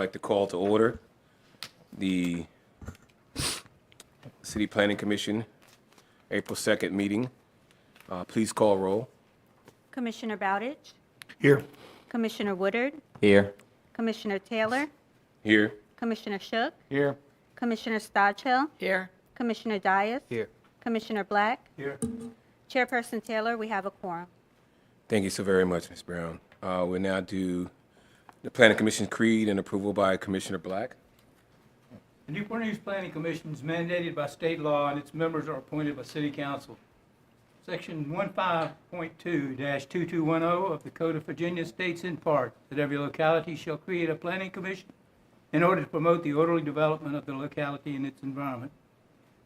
like to call to order the City Planning Commission April 2nd meeting. Please call roll. Commissioner Bowditch, Here. Commissioner Woodard, Here. Commissioner Taylor, Here. Commissioner Shook, Here. Commissioner Stodchill, Here. Commissioner Dias, Here. Commissioner Black, Here. Chairperson Taylor, we have a quorum. Thank you so very much, Ms. Brown. We'll now do the Planning Commission creed and approval by Commissioner Black. The Newport News Planning Commission is mandated by state law and its members are appointed by City Council. Section 15.2-2210 of the Code of Virginia states in part that every locality shall create a planning commission in order to promote the orderly development of the locality and its environment.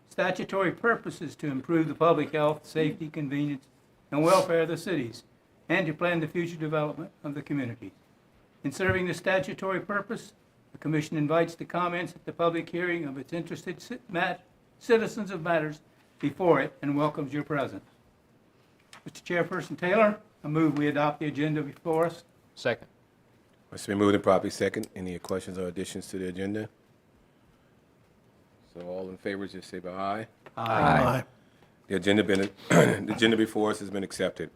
Statutory purpose is to improve the public health, safety, convenience, and welfare of the cities, and to plan the future development of the community. In serving the statutory purpose, the Commission invites the comments at the public hearing of its interested citizens of matters before it and welcomes your presence. Mr. Chairperson Taylor, I move we adopt the agenda before us. Second. It's been moved and properly second. Any questions or additions to the agenda? So all in favor, just say by aye. Aye. The agenda before us has been accepted.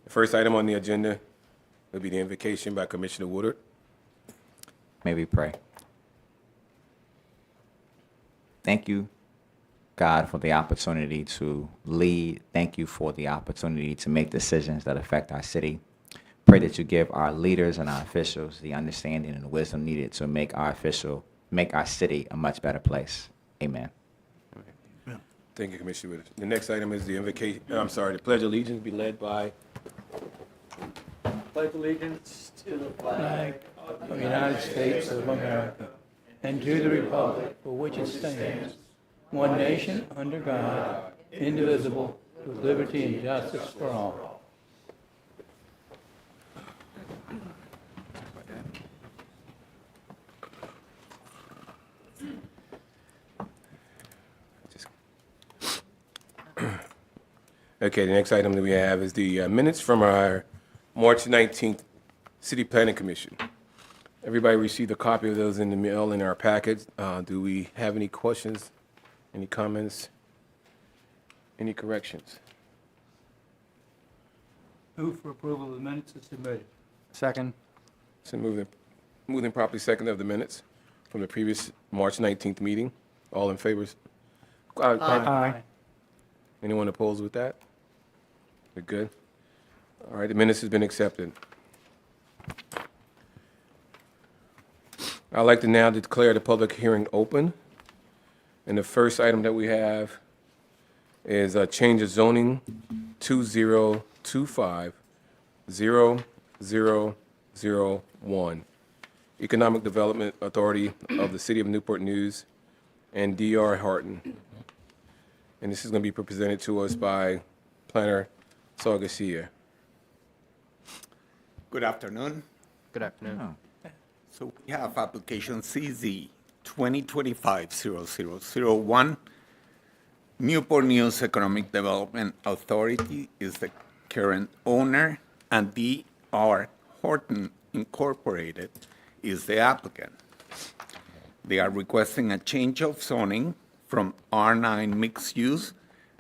The first item on the agenda will be the invocation by Commissioner Woodard. May we pray. Thank you, God, for the opportunity to lead. Thank you for the opportunity to make decisions that affect our city. Pray that you give our leaders and our officials the understanding and the wisdom needed to make our city a much better place. Amen. Thank you, Commissioner Woodard. The next item is the the Pledge of Allegiance be led by. Pledge allegiance to the flag of the United States of America and to the republic for which it stands, one nation under God, indivisible, with liberty and justice for all. Okay, the next item that we have is the minutes from our March 19th City Planning Commission. Everybody received a copy of those in the mail in our package. Do we have any questions, any comments, any corrections? Move for approval of the minutes as submitted. Second. So moving properly second of the minutes from the previous March 19th meeting. All in favor? Aye. Anyone opposed with that? We're good? All right, the minutes has been accepted. I'd like to now declare the public hearing open. And the first item that we have is a change of zoning 2025-0001. Economic Development Authority of the City of Newport News and D.R. Horton. And this is going to be presented to us by Planner Saul Garcia. Good afternoon. Good afternoon. So we have application CZ 2025-0001. Newport News Economic Development Authority is the current owner, and D.R. Horton Incorporated is the applicant. They are requesting a change of zoning from R9 mixed use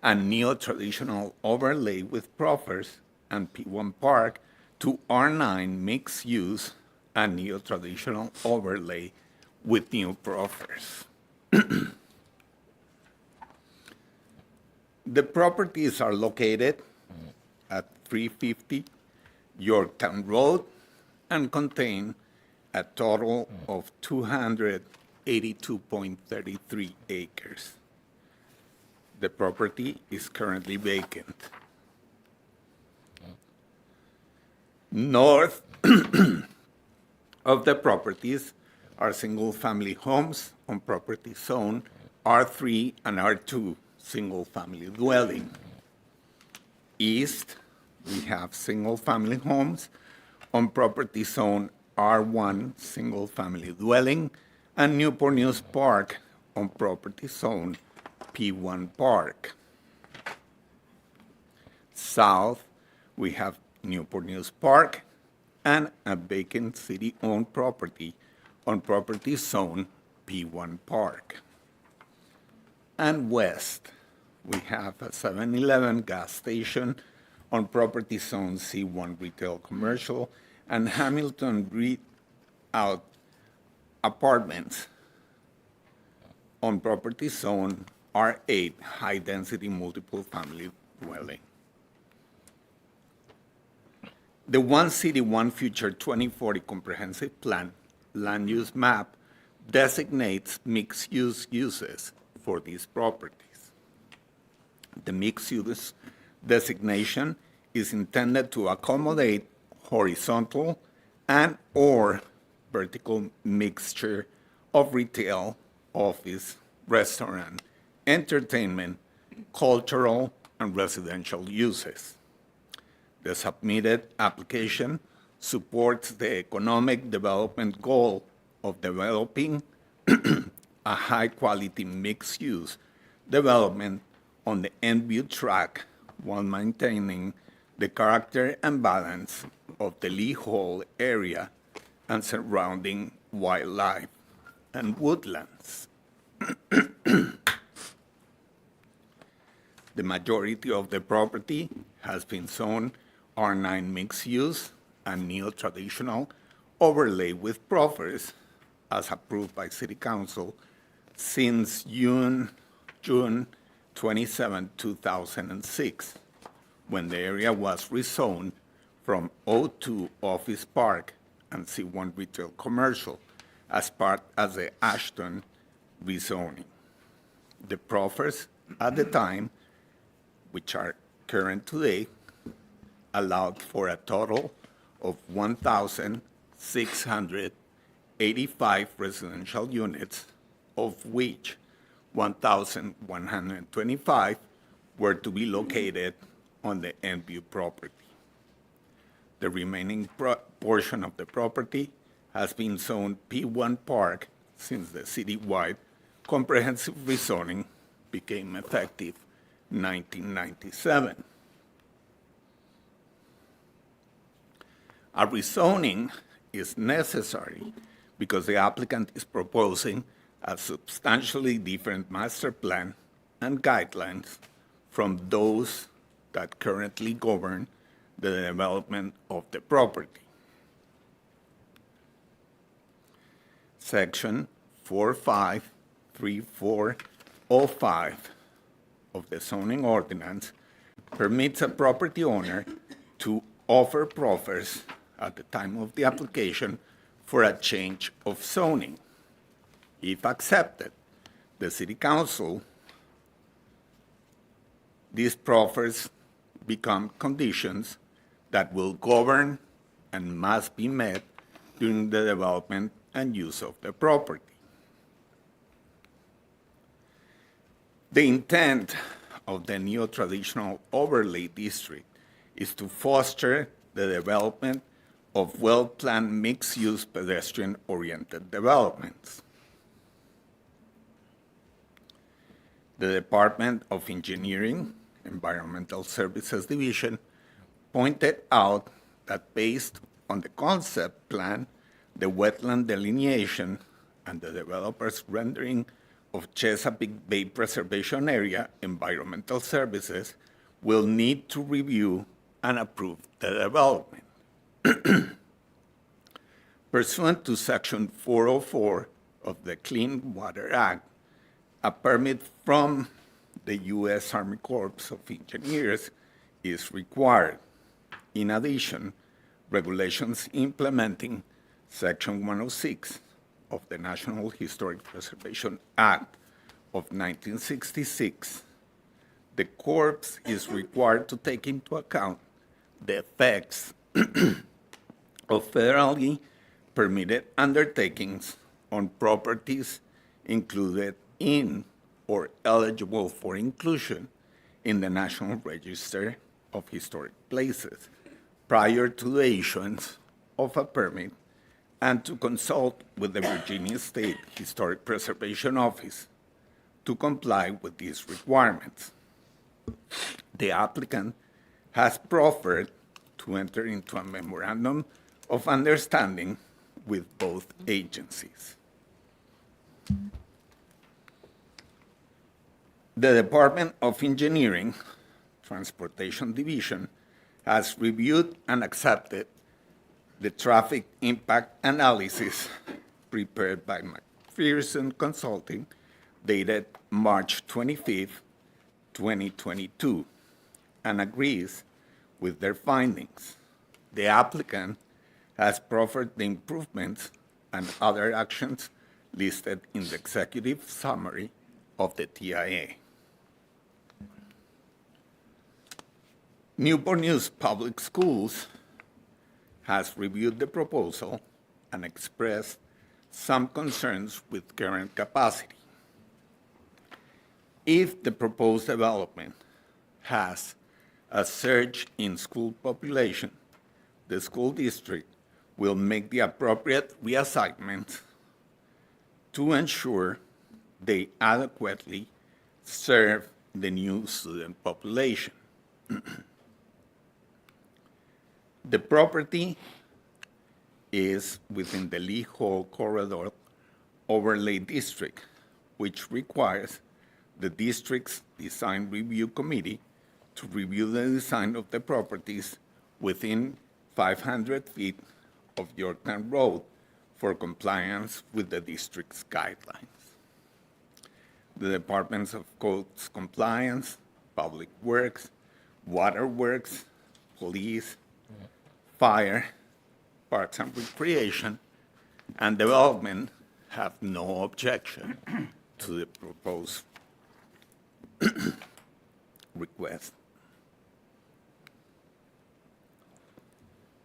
and neo-traditional overlay with Proffers and P1 Park to R9 mixed use and neo-traditional overlay with new Proffers. The properties are located at 350 Yorktown Road and contain a total of 282.33 acres. The property is currently vacant. North of the properties are single-family homes on property zone R3 and R2, single-family dwelling. East, we have single-family homes on property zone R1, single-family dwelling, and Newport News Park on property zone P1 Park. South, we have Newport News Park and a vacant city-owned property on property zone P1 Park. And west, we have a 7-Eleven gas station on property zone C1 Retail Commercial and Hamilton Out Apartments on property zone R8 High Density Multiple Family Dwelling. The One City, One Future 2040 Comprehensive Plan land use map designates mixed-use uses for these properties. The mixed-use designation is intended to accommodate horizontal and/or vertical mixture of retail, office, restaurant, entertainment, cultural, and residential uses. The submitted application supports the economic development goal of developing a high-quality mixed-use development on the Endview track while maintaining the character and balance of the Lee Hall area and surrounding wildlife and woodlands. The majority of the property has been zoned R9 mixed-use and neo-traditional overlay with proffers as approved by City Council since June 27, 2006, when the area was rezoned from O2 Office Park and C1 Retail Commercial as part of the Ashton rezoning. The proffers at the time, which are current today, allowed for a total of 1,685 residential units, of which 1,125 were to be located on the Endview property. The remaining portion of the property has been zoned P1 Park since the citywide comprehensive rezoning became effective in 1997. A rezoning is necessary because the applicant is proposing a substantially different master plan and guidelines from those that currently govern the development of the property. Section 453405 of the zoning ordinance permits a property owner to offer proffers at the time of the application for a change of zoning. If accepted, the City Council, these proffers become conditions that will govern and must be met during the development and use of the property. The intent of the neo-traditional overlay district is to foster the development of well-planned mixed-use pedestrian-oriented developments. The Department of Engineering, Environmental Services Division, pointed out that based on the concept plan, the wetland delineation and the developer's rendering of Chesapeake Bay Preservation Area environmental services will need to review and approve the development. Pursuant to Section 404 of the Clean Water Act, a permit from the U.S. Army Corps of Engineers is required. In addition, regulations implementing Section 106 of the National Historic Preservation Act of 1966, the Corps is required to take into account the effects of federally permitted undertakings on properties included in or eligible for inclusion in the National Register of Historic Places prior to the issuance of a permit, and to consult with the Virginia State Historic Preservation Office to comply with these requirements. The applicant has proffered to enter into a memorandum of understanding with both agencies. The Department of Engineering, Transportation Division, has reviewed and accepted the traffic impact analysis prepared by McPherson Consulting dated March 25, 2022, and agrees with their findings. The applicant has proffered the improvements and other actions listed in the executive summary of the TIA. Newport News Public Schools has reviewed the proposal and expressed some concerns with current capacity. If the proposed development has a surge in school population, the school district will make the appropriate reassignments to ensure they adequately serve the new student population. The property is within the Lee Hall Corridor Overlay District, which requires the district's Design Review Committee to review the design of the properties within 500 feet of Yorktown Road for compliance with the district's guidelines. The Departments of Codes Compliance, Public Works, Water Works, Police, Fire, Parks and Recreation, and Development have no objection to the proposed request.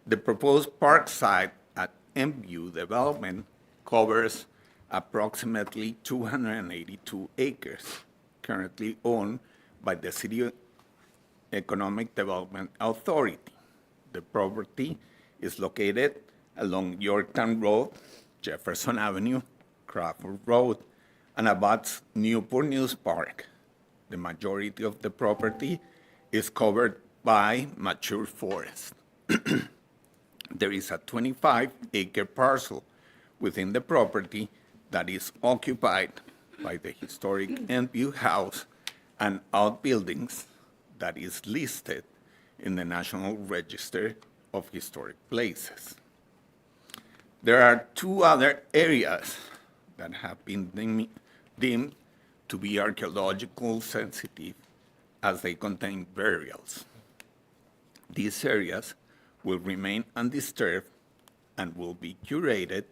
The proposed park site at MView Development covers approximately 282 acres, currently owned by the City Economic Development Authority. The property is located along Yorktown Road, Jefferson Avenue, Crawford Road, and abuts Newport News Park. The majority of the property is covered by mature forest. There is a 25-acre parcel within the property that is occupied by the historic Endview House and outbuildings that is listed in the National Register of Historic Places. There are two other areas that have been deemed to be archaeological sensitive as they contain burials. These areas will remain undisturbed and will be curated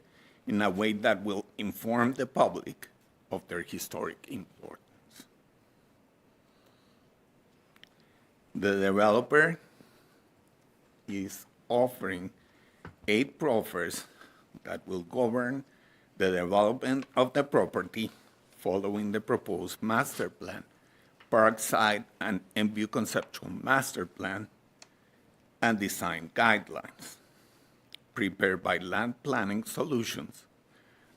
in a way that will inform the public of their historic importance. The developer is offering 8 proffers that will govern the development of the property following the proposed master plan, Parkside and MView Conceptual Master Plan, and design guidelines. Prepared by Land Planning Solutions,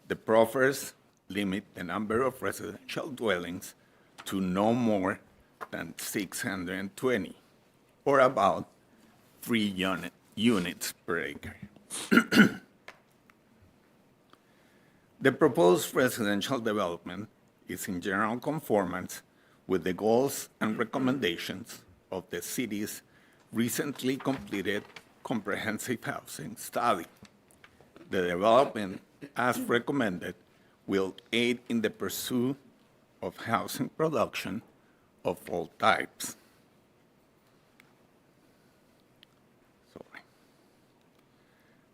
the proffers limit the number of residential dwellings to no more than 620, or about 3 units per acre. The proposed residential development is in general conformance with the goals and recommendations of the city's recently completed comprehensive housing study. The development, as recommended, will aid in the pursuit of housing production of all types.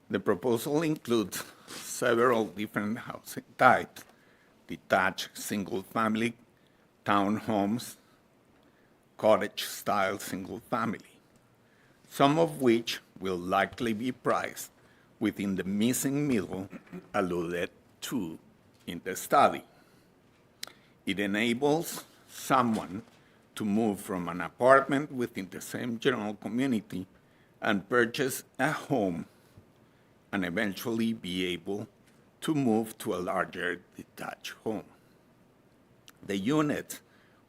The proposal includes several different housing types: detached single-family, townhomes, cottage-style single-family, some of which will likely be priced within the missing middle alluded to in the study. It enables someone to move from an apartment within the same general community and purchase a home and eventually be able to move to a larger detached home. The units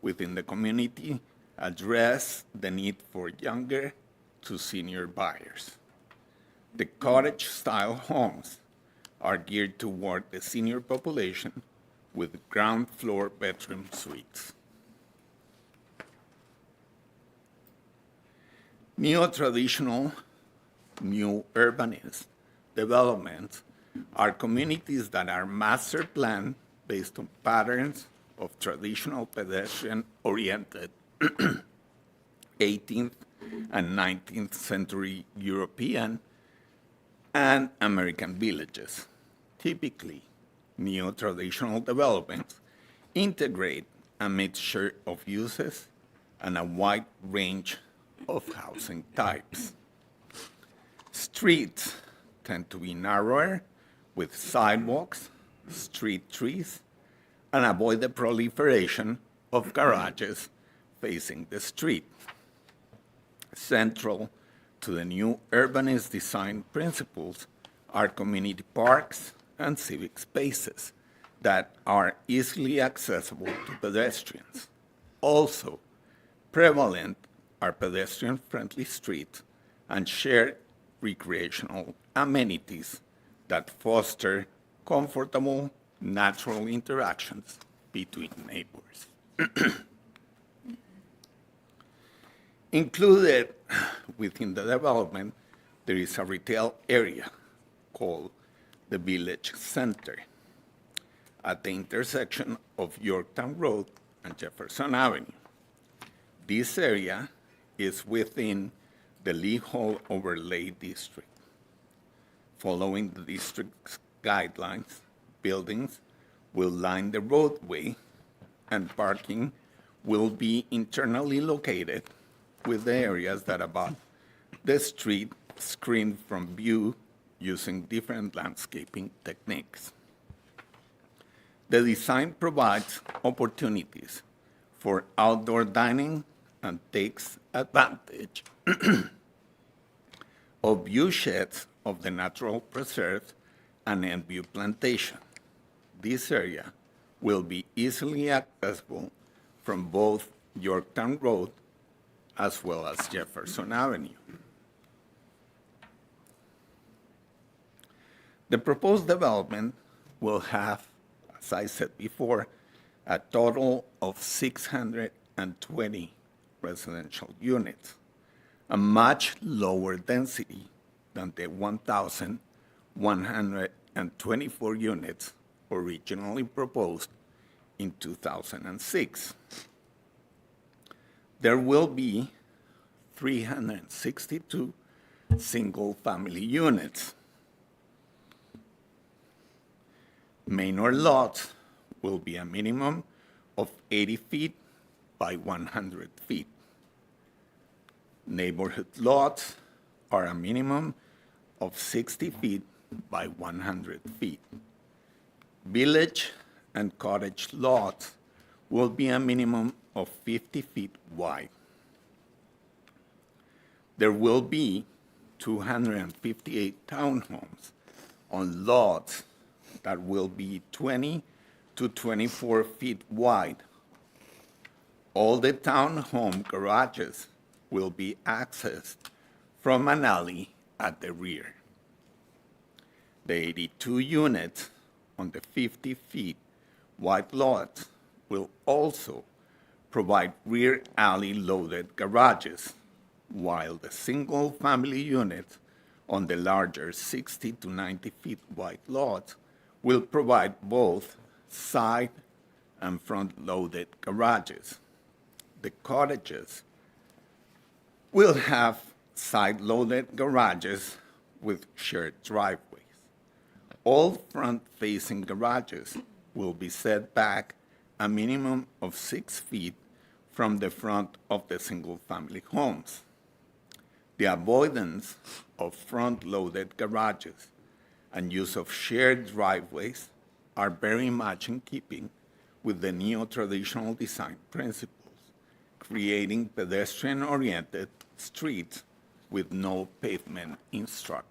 within the community address the need for younger to senior buyers. The cottage-style homes are geared toward the senior population with ground floor bedroom suites. Neo-traditional, new urbanist developments are communities that are master planned based on patterns of traditional pedestrian-oriented 18th and 19th century European and American villages. Typically, neo-traditional developments integrate a mixture of uses and a wide range of housing types. Streets tend to be narrower with sidewalks, street trees, and avoid the proliferation of garages facing the street. Central to the new urbanist design principles are community parks and civic spaces that are easily accessible to pedestrians. Also prevalent are pedestrian-friendly streets and shared recreational amenities that foster comfortable, natural interactions between neighbors. Included within the development, there is a retail area called the Village Center at the intersection of Yorktown Road and Jefferson Avenue. This area is within the Lee Hall Overlay District. Following the district's guidelines, buildings will line the roadway and parking will be internally located with the areas that abut the street screened from view using different landscaping techniques. The design provides opportunities for outdoor dining and takes advantage of view sheds of the natural preserves and Endview Plantation. This area will be easily accessible from both Yorktown Road as well as Jefferson Avenue. The proposed development will have, as I said before, a total of 620 residential units, a much lower density than the 1,124 units originally proposed in 2006. There will be 362 single-family units. Manor lots will be a minimum of 80 feet by 100 feet. Neighborhood lots are a minimum of 60 feet by 100 feet. Village and cottage lots will be a minimum of 50 feet wide. There will be 258 townhomes on lots that will be 20 to 24 feet wide. All the townhome garages will be accessed from an alley at the rear. The 82 units on the 50 feet wide lots will also provide rear alley loaded garages, while the single-family units on the larger 60 to 90 feet wide lots will provide both side and front-loaded garages. The cottages will have side-loaded garages with shared driveways. All front-facing garages will be set back a minimum of 6 feet from the front of the single-family homes. The avoidance of front-loaded garages and use of shared driveways are very much in keeping with the neo-traditional design principles, creating pedestrian-oriented streets with no pavement instruct.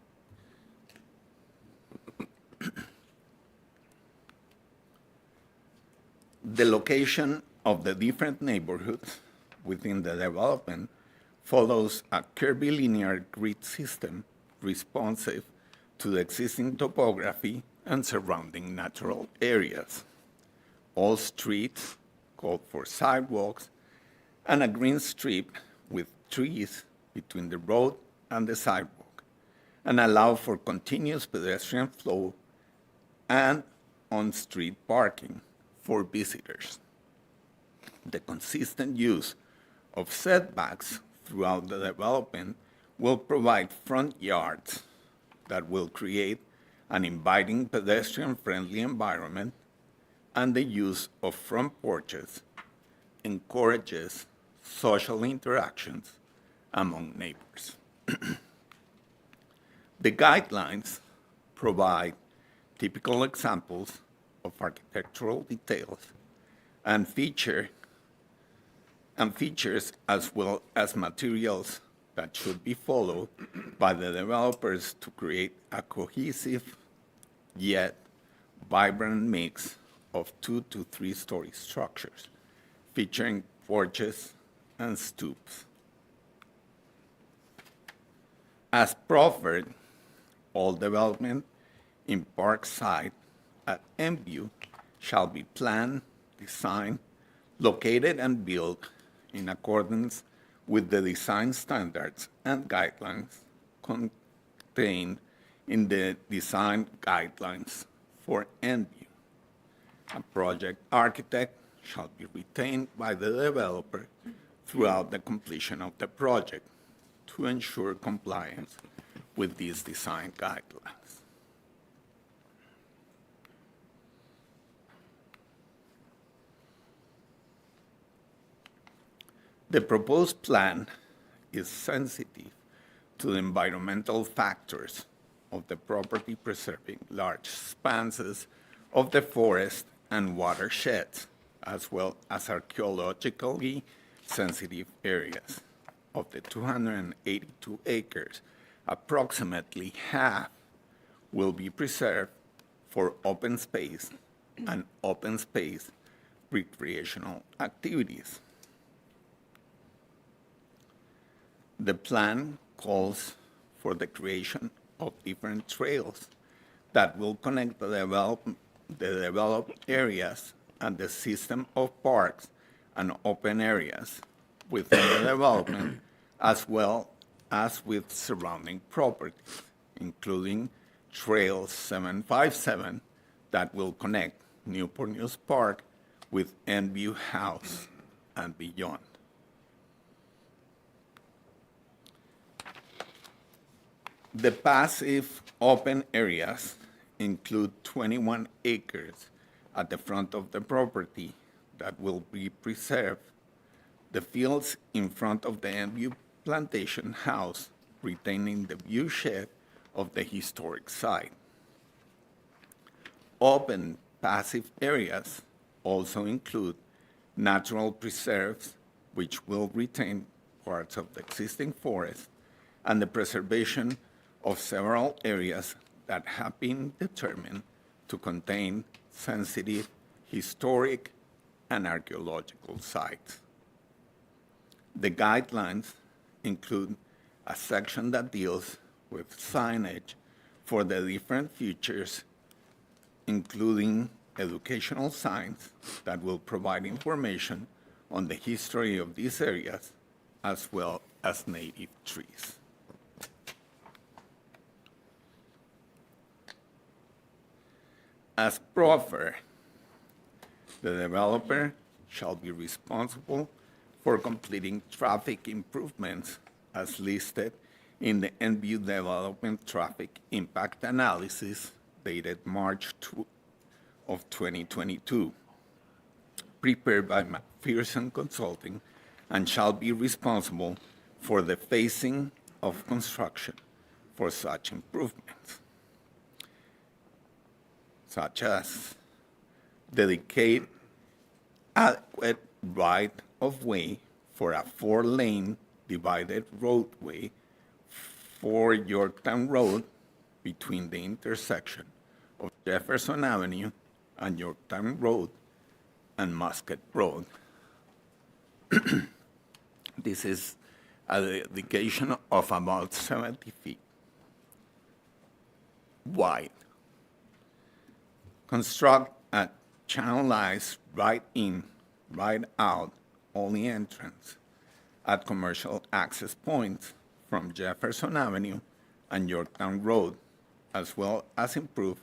The location of the different neighborhoods within the development follows a curvilinear grid system responsive to the existing topography and surrounding natural areas. All streets call for sidewalks and a green strip with trees between the road and the sidewalk, and allow for continuous pedestrian flow and on-street parking for visitors. The consistent use of setbacks throughout the development will provide front yards that will create an inviting pedestrian-friendly environment, and the use of front porches encourages social interactions among neighbors. The guidelines provide typical examples of architectural details and features as well as materials that should be followed by the developers to create a cohesive yet vibrant mix of 2 to 3 story structures featuring porches and stoops. As proffered, all development in Parkside at Enview shall be planned, designed, located, and built in accordance with the design standards and guidelines contained in the design guidelines for Enview. A project architect shall be retained by the developer throughout the completion of the project to ensure compliance with these design guidelines. The proposed plan is sensitive to the environmental factors of the property, preserving large expanses of the forest and watersheds, as well as archaeologically sensitive areas. Of the 282 acres, approximately half will be preserved for open space and open space recreational activities. The plan calls for the creation of different trails that will connect the developed areas and the system of parks and open areas within the development, as well as with surrounding properties, including Trail 757 that will connect Newport News Park with Enview House and beyond. The passive open areas include 21 acres at the front of the property that will be preserved, the fields in front of the Enview Plantation House retaining the view shed of the historic site. Open passive areas also include natural preserves, which will retain parts of the existing forest, and the preservation of several areas that have been determined to contain sensitive historic and archaeological sites. The guidelines include a section that deals with signage for the different features, including educational signs that will provide information on the history of these areas, as well as native trees. As proffered, the developer shall be responsible for completing traffic improvements as listed in the Enview Development Traffic Impact Analysis dated March 2 of 2022, prepared by McPherson Consulting, and shall be responsible for the phasing of construction for such improvements, such as dedicate adequate right-of-way for a 4-lane divided roadway for Yorktown Road between the intersection of Jefferson Avenue and Yorktown Road and Musket Road. This is a dedication of about 70 feet wide. construct a channelized right-in, right-out only entrance at commercial access points from Jefferson Avenue and Yorktown Road, as well as improve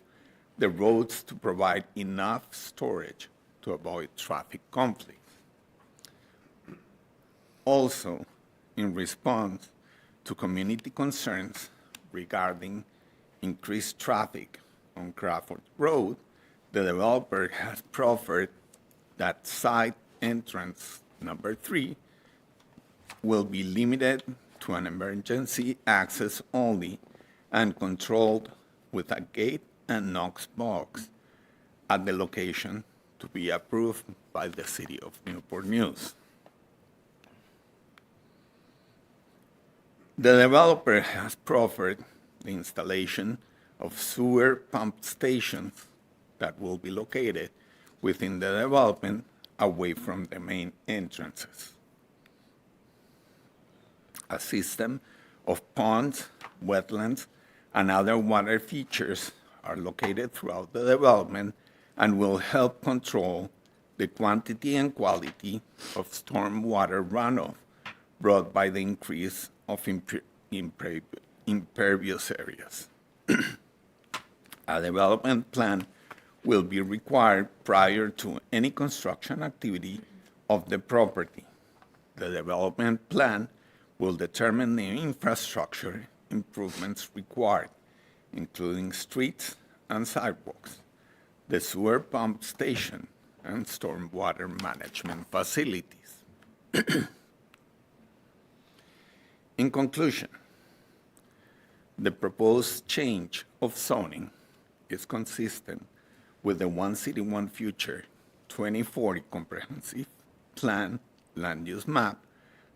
the roads to provide enough storage to avoid traffic conflicts. Also, in response to community concerns regarding increased traffic on Crawford Road, the developer has proffered that side entrance number 3 will be limited to an emergency access only and controlled with a gate and Knox box at the location to be approved by the City of Newport News. The developer has proffered the installation of sewer pump stations that will be located within the development away from the main entrances. A system of ponds, wetlands, and other water features are located throughout the development and will help control the quantity and quality of stormwater runoff brought by the increase of impervious areas. A development plan will be required prior to any construction activity of the property. The development plan will determine the infrastructure improvements required, including streets and sidewalks, the sewer pump station, and stormwater management facilities. In conclusion, the proposed change of zoning is consistent with the One City, One Future 2040 Comprehensive Plan land use map,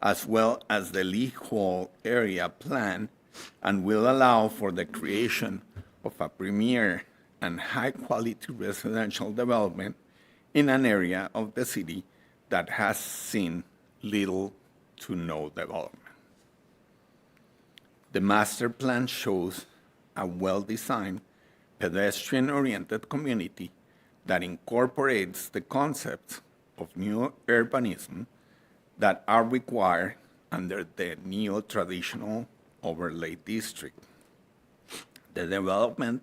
as well as the Lee Hall Area Plan, and will allow for the creation of a premier and high-quality residential development in an area of the city that has seen little to no development. The master plan shows a well-designed, pedestrian-oriented community that incorporates the concepts of new urbanism that are required under the neo-traditional overlay district. The development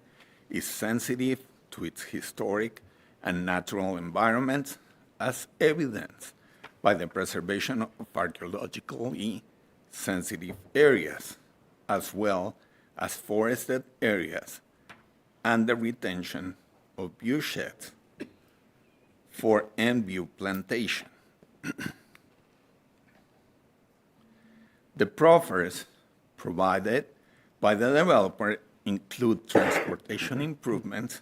is sensitive to its historic and natural environments, as evidenced by the preservation of archaeologically sensitive areas, as well as forested areas, and the retention of view sheds for end view plantation. The proffers provided by the developer include transportation improvements,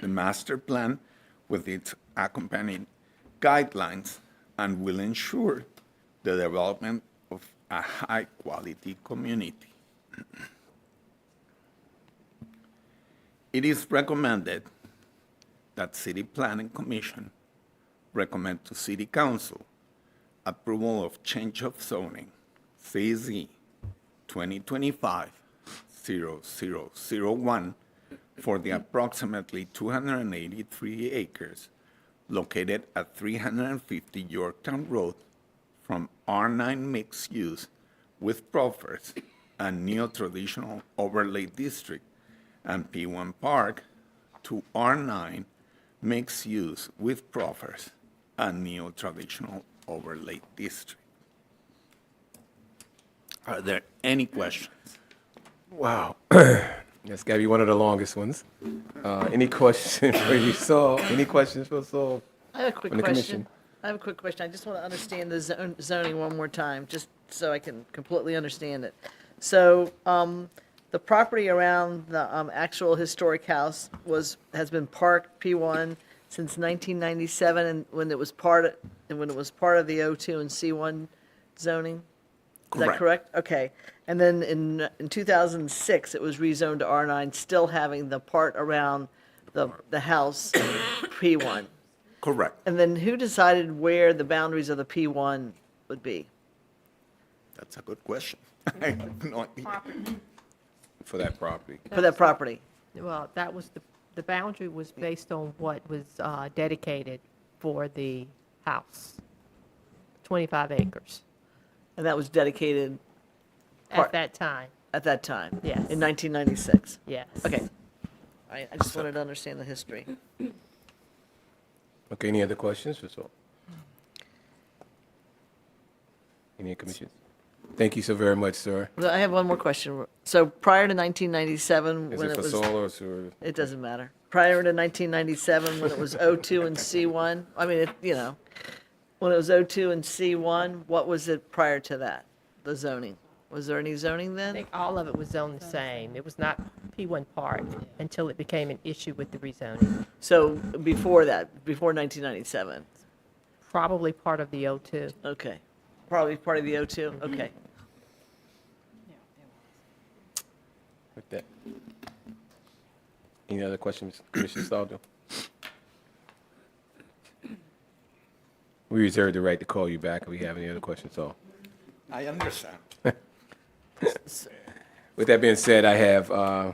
the master plan with its accompanying guidelines, and will ensure the development of a high-quality community. It is recommended that City Planning Commission recommend to City Council approval of change of zoning, CZ 2025-0001, for the approximately 283 acres located at 350 Yorktown Road from R9 mixed use with proffers and neo-traditional overlay district and P1 Park to R9 mixed use with proffers and neo-traditional overlay district. Are there any questions? Wow. That's got to be one of the longest ones. Any questions for you, Saul? Any questions for Saul? I have a quick From the question. commission. I have a quick question. I just want to understand the zoning one more time, just so I can completely understand it. So, the property around the actual historic house has been parked P1 since 1997, and when it was part of the O2 and C1 zoning. Is that correct? Okay. And then in 2006, it was rezoned to R9, still having the part around the house P1. Correct. And then who decided where the boundaries of the P1 would be? That's a good question. I have no idea. For that property. For that property? Well, that was The boundary was based on what was dedicated for the house, 25 acres And that was dedicated at that time, at that time? Yes. In 1996? yes. Okay. I just wanted to understand the history. Okay, any other questions for Sol? Any commissions? Thank you so very much, sir. I have one more question. So prior to 1997, Is when it it for was, Sol or sewer? it doesn't matter. Prior to 1997, when it was O2 and C1, I mean, when it was O2 and C1, what was it prior to that, the zoning? Was there any zoning I then? think all of it was zoned the same. It was not P1 Park until it became an issue with the rezoning. So before that, before 1997? Probably part of the O2. Okay. Probably part of the O2? Okay. With that. Any other questions, Commissioner Staldo? We reserve the right to call you back if we have any other questions, so. I understand. With that being said, I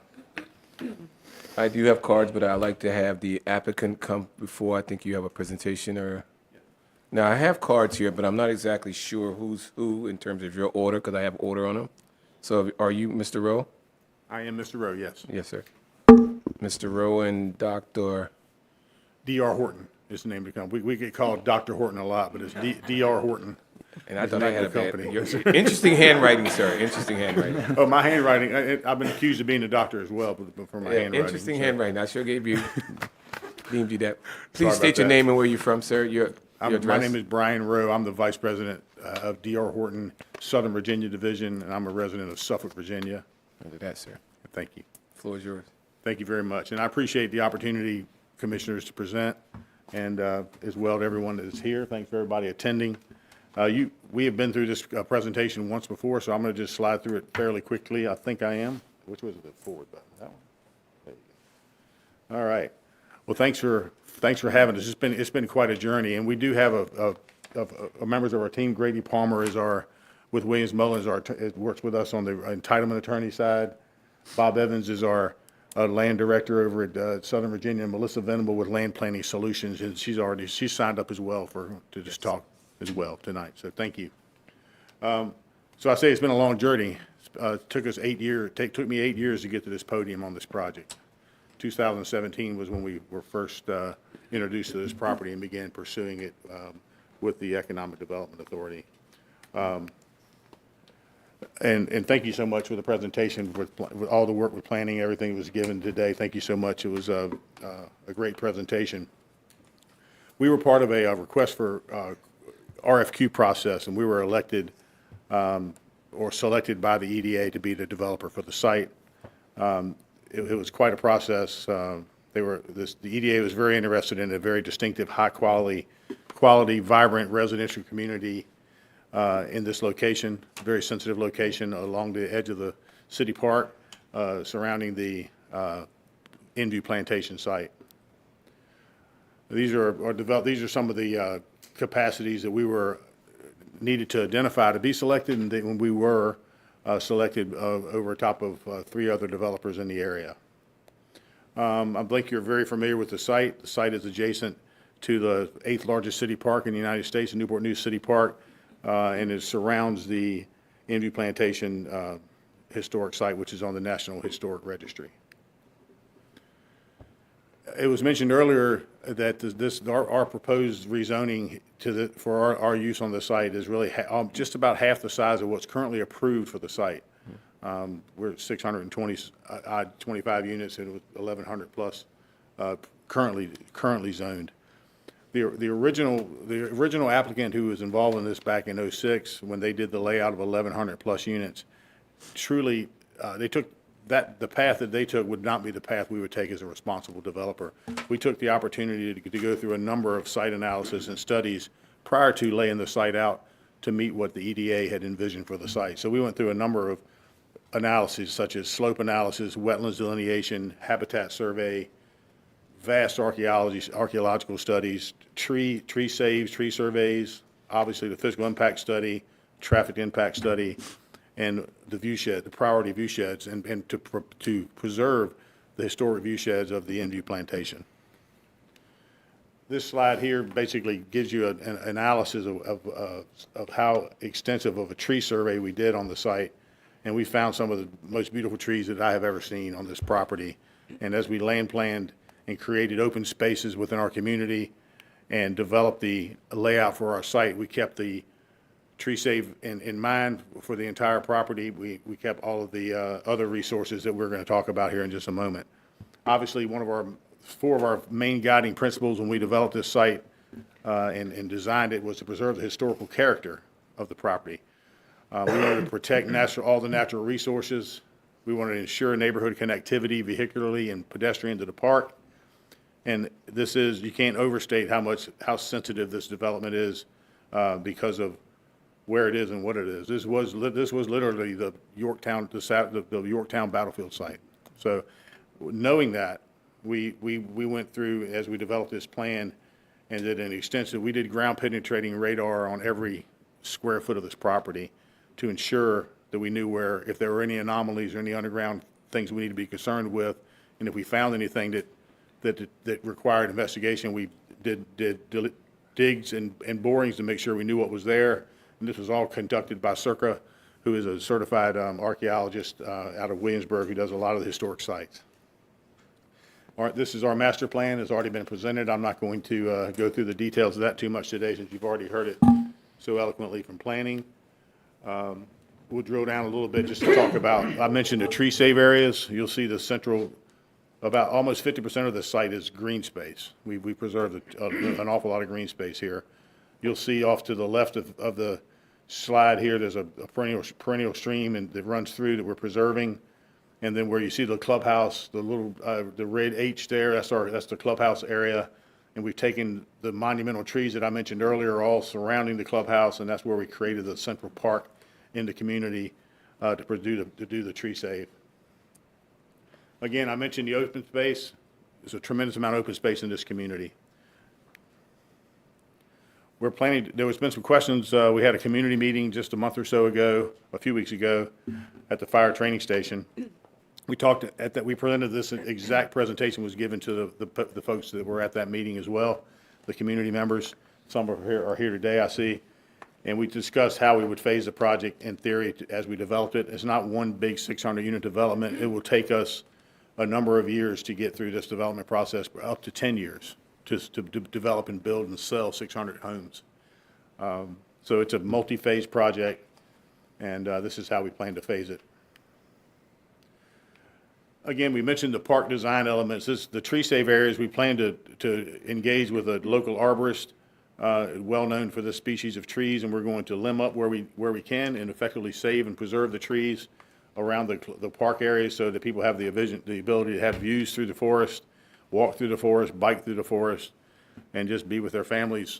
do have cards, but I'd like to have the applicant come before. I think you have a presentation or, now I have cards here, but I'm not exactly sure who's who in terms of your order, because I have order on them. So are you Mr. Rowe? I am Mr. Rowe, yes. Yes, sir. Mr. Rowe and Dr. D.R. Horton is the name of the company. We get called Dr. Horton a lot, but it's D.R. Horton. And I It's the thought I name had a of the bad, company. interesting handwriting, sir, interesting handwriting. Oh, my handwriting, I've been accused of being a doctor as well for my Yeah, handwriting. interesting so. handwriting. I sure deemed you that. Please Sorry state about your that. name and where you're from, sir. Your My address. name is Brian Rowe. I'm the Vice President of D.R. Horton, Southern Virginia Division, and I'm a resident of Suffolk, Virginia. Under that, sir. Thank you. Floor is yours. Thank you very much. And I appreciate the opportunity, Commissioners, to present, and as well to everyone that is here. Thanks for everybody attending. We have been through this presentation once before, so I'm going to just slide through it fairly quickly. I think I am. Which was the forward button? That one? There you go. All right. Well, thanks for having us. It's been quite a journey, and we do have a members of our team. Grady Palmer is with Williams Mullins, works with us on the entitlement attorney side. Bob Evans is our land director over at Southern Virginia, and Melissa Venable with Land Planning Solutions, and she's signed up as well to just talk as well tonight. So thank you. So I say it's been a long journey. It took us 8 years. Took me 8 years to get to this podium on this project. 2017 was when we were first introduced to this property and began pursuing it with the Economic Development Authority. And thank you so much for the presentation, with all the work with planning, everything that was given today. Thank you so much. It was a great presentation. We were part of a request for RFQ process, and we were elected or selected by the EDA to be the developer for the site. It was quite a process. The EDA was very interested in a very distinctive, high quality, vibrant residential community in this location, very sensitive location along the edge of the city park, surrounding the Inview Plantation site. These are some of the capacities that we were needed to identify to be selected, and when we were selected over top of 3 other developers in the area. I think you're very familiar with the site. The site is adjacent to the 8th largest city park in the United States, the Newport News City Park, and it surrounds the Inview Plantation historic site, which is on the National Historic Registry. It was mentioned earlier that our proposed rezoning for our use on the site is really just about half the size of what's currently approved for the site. We're at 625 units and with 1,100 plus currently zoned. The original applicant who was involved in this back in '06, when they did the layout of 1,100 plus units, truly they took the path that they took would not be the path we would take as a responsible developer. We took the opportunity to go through a number of site analysis and studies prior to laying the site out to meet what the EDA had envisioned for the site. So we went through a number of analyses such as slope analysis, wetlands delineation, habitat survey, vast archaeological studies, tree saves, tree surveys, obviously the physical impact study, traffic impact study, and the viewshed, the priority viewsheds, and to preserve the historic view sheds of the Enview Plantation. This slide here basically gives you an analysis of how extensive of a tree survey we did on the site, and we found some of the most beautiful trees that I have ever seen on this property. And as we land planned and created open spaces within our community and developed the layout for our site, we kept the tree save in mind for the entire property. We kept all of the other resources that we're going to talk about here in just a moment. Obviously, four of our main guiding principles when we developed this site and designed it was to preserve the historical character of the property. We wanted to protect all the natural resources. We wanted to ensure neighborhood connectivity vehicularly and pedestrian to the park. And you can't overstate how sensitive this development is because of where it is and what it is. This was literally the Yorktown battlefield site. So knowing that, we went through, as we developed this plan, and we did ground penetrating radar on every square foot of this property to ensure that we knew if there were any anomalies or any underground things we need to be concerned with. And if we found anything that required investigation, we did digs and borings to make sure we knew what was there. And this was all conducted by Circa, who is a certified archaeologist out of Williamsburg who does a lot of the historic sites. All right, this is our master plan. It's already been presented. I'm not going to go through the details of that too much today since you've already heard it so eloquently from planning. We'll drill down a little bit just to talk about, I mentioned the tree save areas. You'll see the central, about almost 50% of the site is green space. We preserved an awful lot of green space here. You'll see off to the left of the slide here, there's a perennial stream that runs through that we're preserving. And then where you see the clubhouse, the red H there, that's the clubhouse area. And we've taken the monumental trees that I mentioned earlier, all surrounding the clubhouse, and that's where we created the central park in the community to do the tree save. Again, I mentioned the open space. There's a tremendous amount of open space in this community. There has been some questions. We had a community meeting just a month or so ago, a few weeks ago, at the fire training station. We presented this exact presentation was given to the folks that were at that meeting as well, the community members. Some are here today, I see. And we discussed how we would phase the project in theory as we developed it. It's not one big 600-unit development. It will take us a number of years to get through this development process, up to 10 years to develop and build and sell 600 homes. So it's a multi-phase project, and this is how we plan to phase it. Again, we mentioned the park design elements. The tree save areas, we plan to engage with a local arborist, well-known for this species of trees, and we're going to limb up where we can and effectively save and preserve the trees around the park areas so that people have the ability to have views through the forest, walk through the forest, bike through the forest, and just be with their families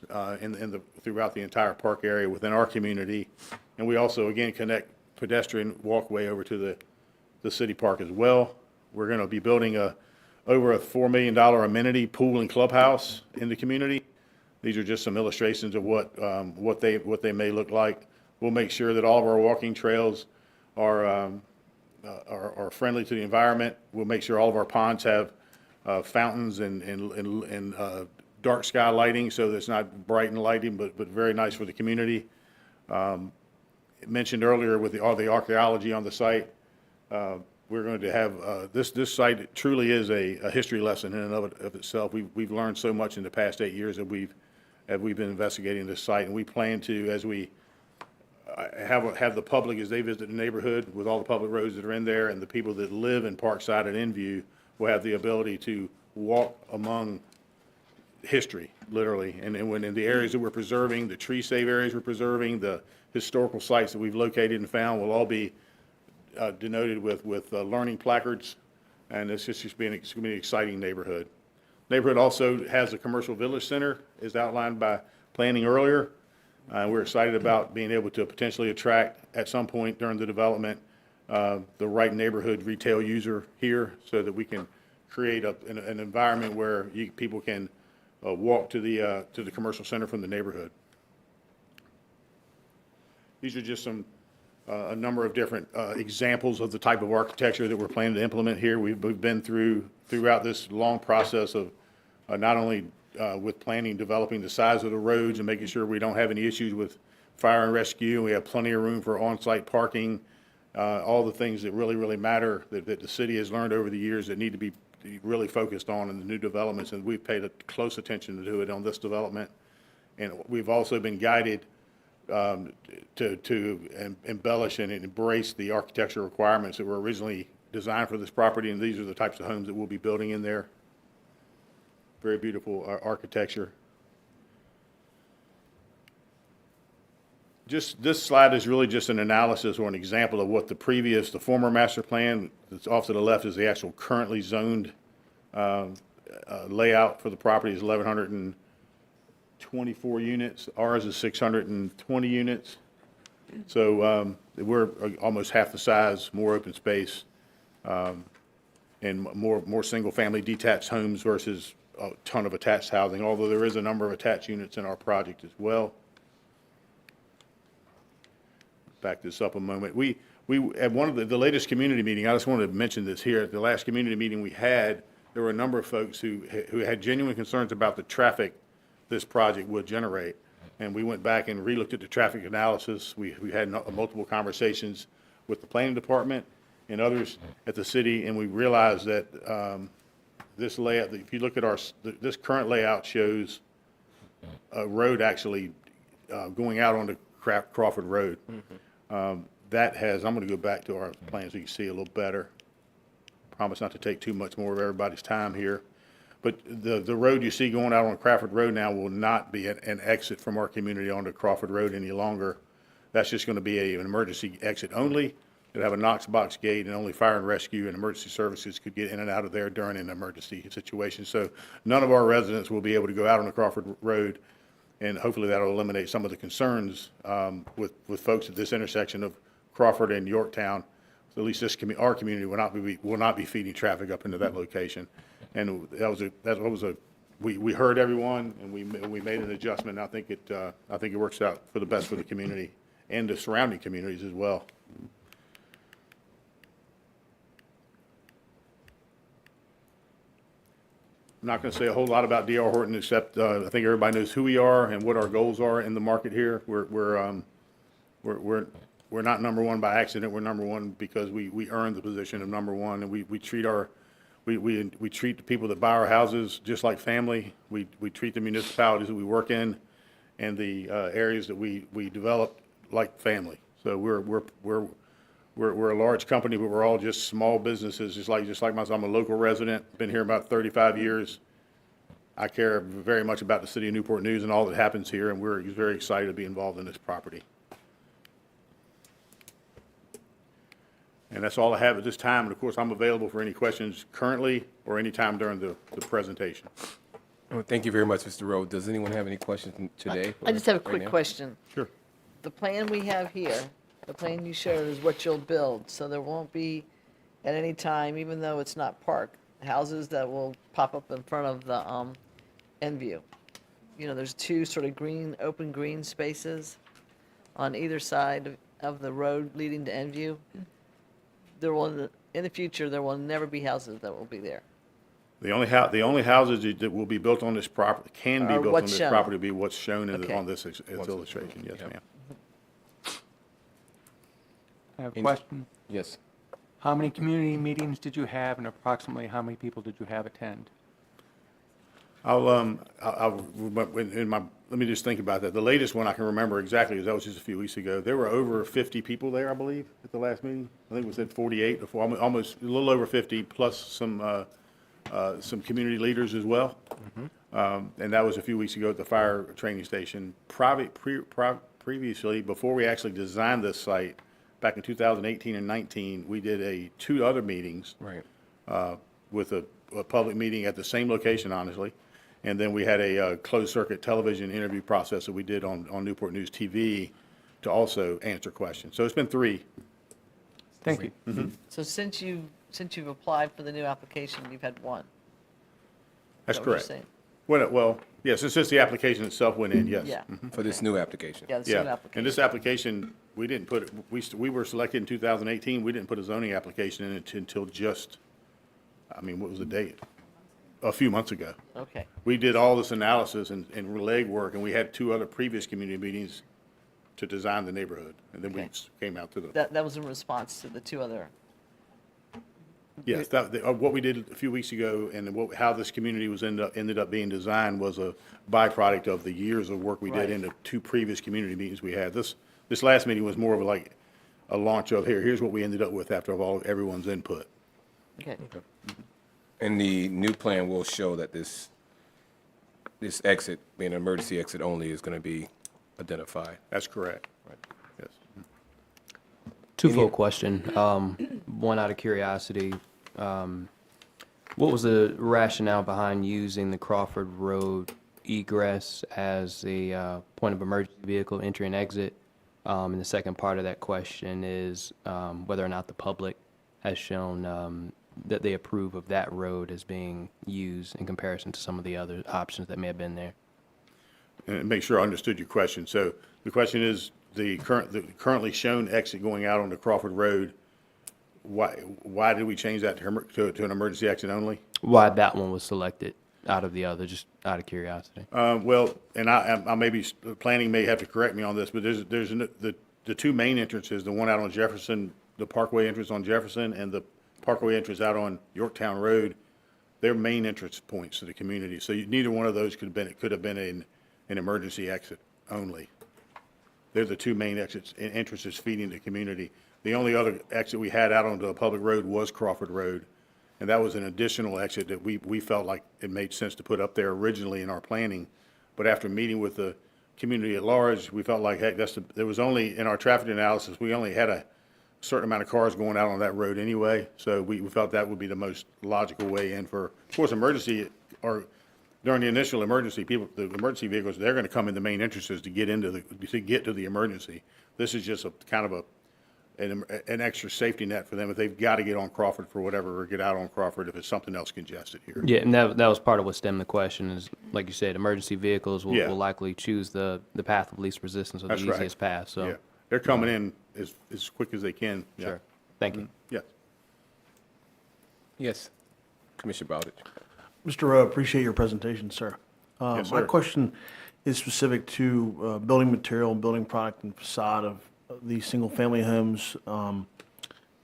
throughout the entire park area within our community. And we also, again, connect pedestrian walkway over to the city park as well. We're going to be building over a $4 million amenity pool and clubhouse in the community. These are just some illustrations of what they may look like. We'll make sure that all of our walking trails are friendly to the environment. We'll make sure all of our ponds have fountains and dark sky lighting, so that it's not bright and lighting, but very nice for the community. Mentioned earlier with all the archaeology on the site, we're going to have this site truly is a history lesson in and of itself. We've learned so much in the past 8 years that we've been investigating this site, and we plan to, as we have the public, as they visit the neighborhood with all the public roads that are in there, and the people that live in Parkside and Enview will have the ability to walk among history, literally. And when in the areas that we're preserving, the tree save areas we're preserving, the historical sites that we've located and found will all be denoted with learning placards, and it's going to be an exciting neighborhood. Neighborhood also has a commercial village center, as outlined by planning earlier. We're excited about being able to potentially attract, at some point during the development, the right neighborhood retail user here, so that we can create an environment where people can walk to the commercial center from the neighborhood. These are just some a number of different examples of the type of architecture that we're planning to implement here. We've been throughout this long process of not only with planning, developing the size of the roads and making sure we don't have any issues with fire and rescue. We have plenty of room for on-site parking, all the things that really matter that the city has learned over the years that need to be really focused on in the new developments, and we've paid close attention to it on this development. And we've also been guided to embellish and embrace the architectural requirements that were originally designed for this property, and these are the types of homes that we'll be building in there. Very beautiful architecture. This slide is really just an analysis or an example of what the former master plan, that's off to the left is the actual currently zoned layout for the property is 1,124 units. Ours is 620 units. So we're almost half the size, more open space, and more single-family detached homes versus a ton of attached housing, although there is a number of attached units in our project as well. Back this up a moment. We at one of the latest community meeting, I just wanted to mention this here. At the last community meeting we had, there were a number of folks who had genuine concerns about the traffic this project would generate. And we went back and relooked at the traffic analysis. We had multiple conversations with the planning department and others at the city, and we realized that this layout, if you look at this current layout shows a road actually going out onto Crawford Road. That has, I'm going to go back to our plan so you can see a little better. Promise not to take too much more of everybody's time here. But the road you see going out on Crawford Road now will not be an exit from our community onto Crawford Road any longer. That's just going to be an emergency exit only. It'll have a Knox box gate, and only fire and rescue and emergency services could get in and out of there during an emergency situation. So none of our residents will be able to go out on the Crawford Road, and hopefully that'll eliminate some of the concerns with folks at this intersection of Crawford and Yorktown. So at least our community will not be feeding traffic up into that location. And we heard everyone, and we made an adjustment. And I think it works out for the best for the community and the surrounding communities as well. I'm not going to say a whole lot about D.R. Horton, except I think everybody knows who we are and what our goals are in the market here. We're not number one by accident. We're number one because we earned the position of number one, and we treat the people that buy our houses just like family. We treat the municipalities that we work in and the areas that we develop like family. So we're a large company, but we're all just small businesses, just like myself. I'm a local resident, been here about 35 years. I care very much about the city of Newport News and all that happens here, and we're very excited to be involved in this property. And that's all I have at this time. And of course, I'm available for any questions currently or any time during the presentation. Well, thank you very much, Mr. Rowe. Does anyone have any questions today? I just have a right quick now? question. Sure. The plan we have here, the plan you showed is what you'll build, so there won't be at any time, even though it's not park, houses that will pop up in front of the Enview. You know, there's two sort of open green spaces on either side of the road leading to Enview. In the future, there will never be houses that will be there. The only houses that will be built on this property, can be Are built on what's this shown. property, will be what's shown Okay. on this illustration. Yes, Yep. ma'am. I have a question. Yes. How many community meetings did you have, and approximately how many people did you have attend? Let me just think about that. The latest one I can remember exactly, that was just a few weeks ago. There were over 50 people there, I believe, at the last meeting. I think we said 48, almost a little over 50, plus some community leaders as well. And that was a few weeks ago at the fire training station. Previously, before we actually designed this site, back in 2018 and 19, we did two other meetings. Right. With a public meeting at the same location, honestly. And then we had a closed-circuit television interview process that we did on Newport News TV to also answer questions. So it's been 3. Thank you. So since you've applied for the new application, you've had one. That's Is that what you're correct. saying? Well, yes, since the application itself went in, yes. Yeah. For this new application. Yeah, the Yeah, same application. and this application We didn't put, we were selected in 2018. We didn't put a zoning application in it until just, I mean, what was the date? A few months ago. Okay. We did all this analysis and legwork, and we had 2 other previous community meetings to design the neighborhood. And then we Okay. came out to the, That was in response to the 2 other, yes, what we did a few weeks ago and how this community was ended up being designed was a byproduct of the years of work we did Right. in the 2 previous community meetings we had. This last meeting was more of like a launch of, here's what we ended up with after everyone's input. okay. And the new plan will show that this exit, being an emergency exit only, is going to be identified. That's correct. Yes. Twofold question. One out of curiosity, what was the rationale behind using the Crawford Road egress as a point of emergency vehicle entry and exit? And the second part of that question is whether or not the public has shown that they approve of that road as being used in comparison to some of the other options that may have been there. And make sure I understood your question. So the question is, the currently shown exit going out onto Crawford Road, why did we change that to an emergency exit only? Why that one was selected out of the other, just out of curiosity. Well, and I maybe, planning may have to correct me on this, but there's the 2 main entrances, the one out on Jefferson, the Parkway entrance on Jefferson, and the Parkway entrance out on Yorktown Road, they're main entrance points to the community. So neither one of those could have been an emergency exit only. They're the 2 main exits and entrances feeding the community. The only other exit we had out onto a public road was Crawford Road, and that was an additional exit that we felt like it made sense to put up there originally in our planning. But after meeting with the community at large, we felt like, heck, there was only, in our traffic analysis, we only had a certain amount of cars going out on that road anyway, so we felt that would be the most logical way in for, of course, emergency, or during the initial emergency, the emergency vehicles, they're gonna come in the main entrances to get to the emergency. This is just a kind of an extra safety net for them if they've got to get on Crawford for whatever, or get out on Crawford if it's something else congested here. Yeah, and that was part of what stemmed the question is, like you said, emergency vehicles Yeah. will likely choose the path of least resistance or the That's right. easiest path, so. Yeah, they're coming in as quick as they can. Yeah. Sure. Thank you. Yes. Yes, Commissioner Bowditch. Mr. Rowe, appreciate your presentation, sir. Yes, My sir. question is specific to building material, building product, and facade of the single-family homes,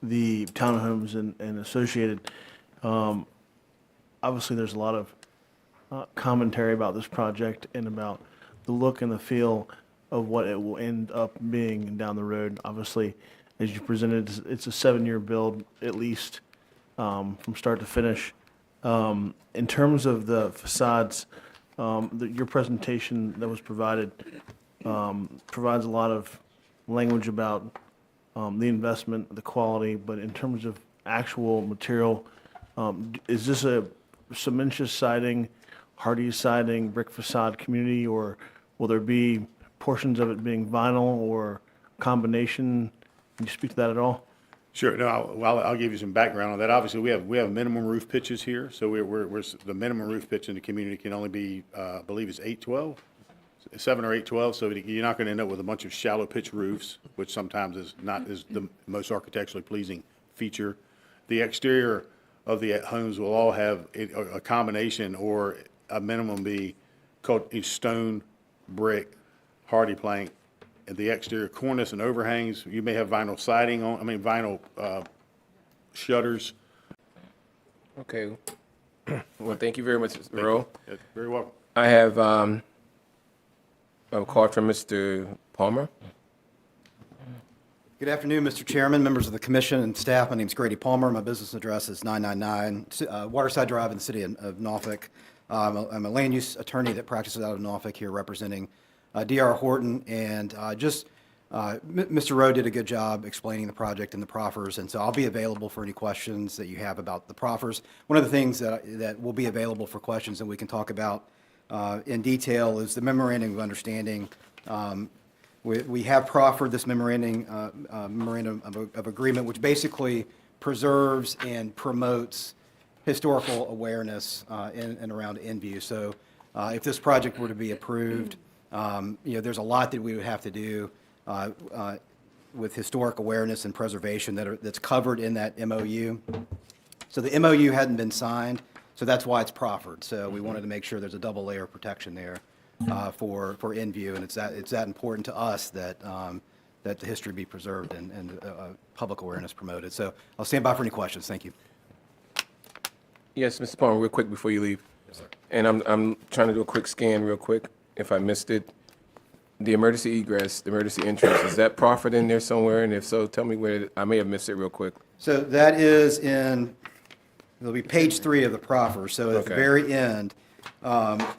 the townhomes, and associated. Obviously, there's a lot of commentary about this project and about the look and the feel of what it will end up being down the road. Obviously, as you presented, it's a 7-year build at least, from start to finish. In terms of the facades, your presentation that was provided provides a lot of language about the investment, the quality, but in terms of actual material, is this a cementitious siding, hardy siding, brick facade community, or will there be portions of it being vinyl or combination? Can you speak to that at all? Sure. No, I'll give you some background on that. Obviously, we have minimum roof pitches here, so we're the minimum roof pitch in the community can only be, I believe it's 812, 7 or 812. So you're not going to end up with a bunch of shallow pitch roofs, which sometimes is the most architecturally pleasing feature. The exterior of the homes will all have a combination or a minimum be called a stone, brick, hardy plank. At the exterior cornice and overhangs, you may have vinyl siding vinyl shutters. Okay. Well, thank you very much, Mr. Rowe. Yeah, very welcome. I have a call from Mr. Palmer. Good afternoon, Mr. Chairman, members of the commission and staff. My name is Grady Palmer. My business address is 999 Waterside Drive in the city of Norfolk. I'm a land use attorney that practices out of Norfolk here representing D.R. Horton. And Mr. Rowe did a good job explaining the project and the proffers. And so I'll be available for any questions that you have about the proffers. One of the things that will be available for questions and we can talk about in detail is the memorandum of understanding. We have proffered this memorandum of agreement, which basically preserves and promotes historical awareness in and around Enview. So if this project were to be approved, there's a lot that we would have to do with historic awareness and preservation that's covered in that MOU. So the MOU hadn't been signed, so that's why it's proffered. So we wanted to make sure there's a double layer of protection there for in-view, and it's that important to us that that the history be preserved and public awareness promoted. So I'll stand by for any questions. Thank you. Yes, Mr. Palmer, real quick before you leave. Yes, sir. And I'm trying to do a quick scan real quick, if I missed it. The emergency egress, the emergency entrance, is that proffered in there somewhere? And if so, tell me where, I may have missed it real quick. So that is it'll be page 3 of the proffer. So at the Okay. very end,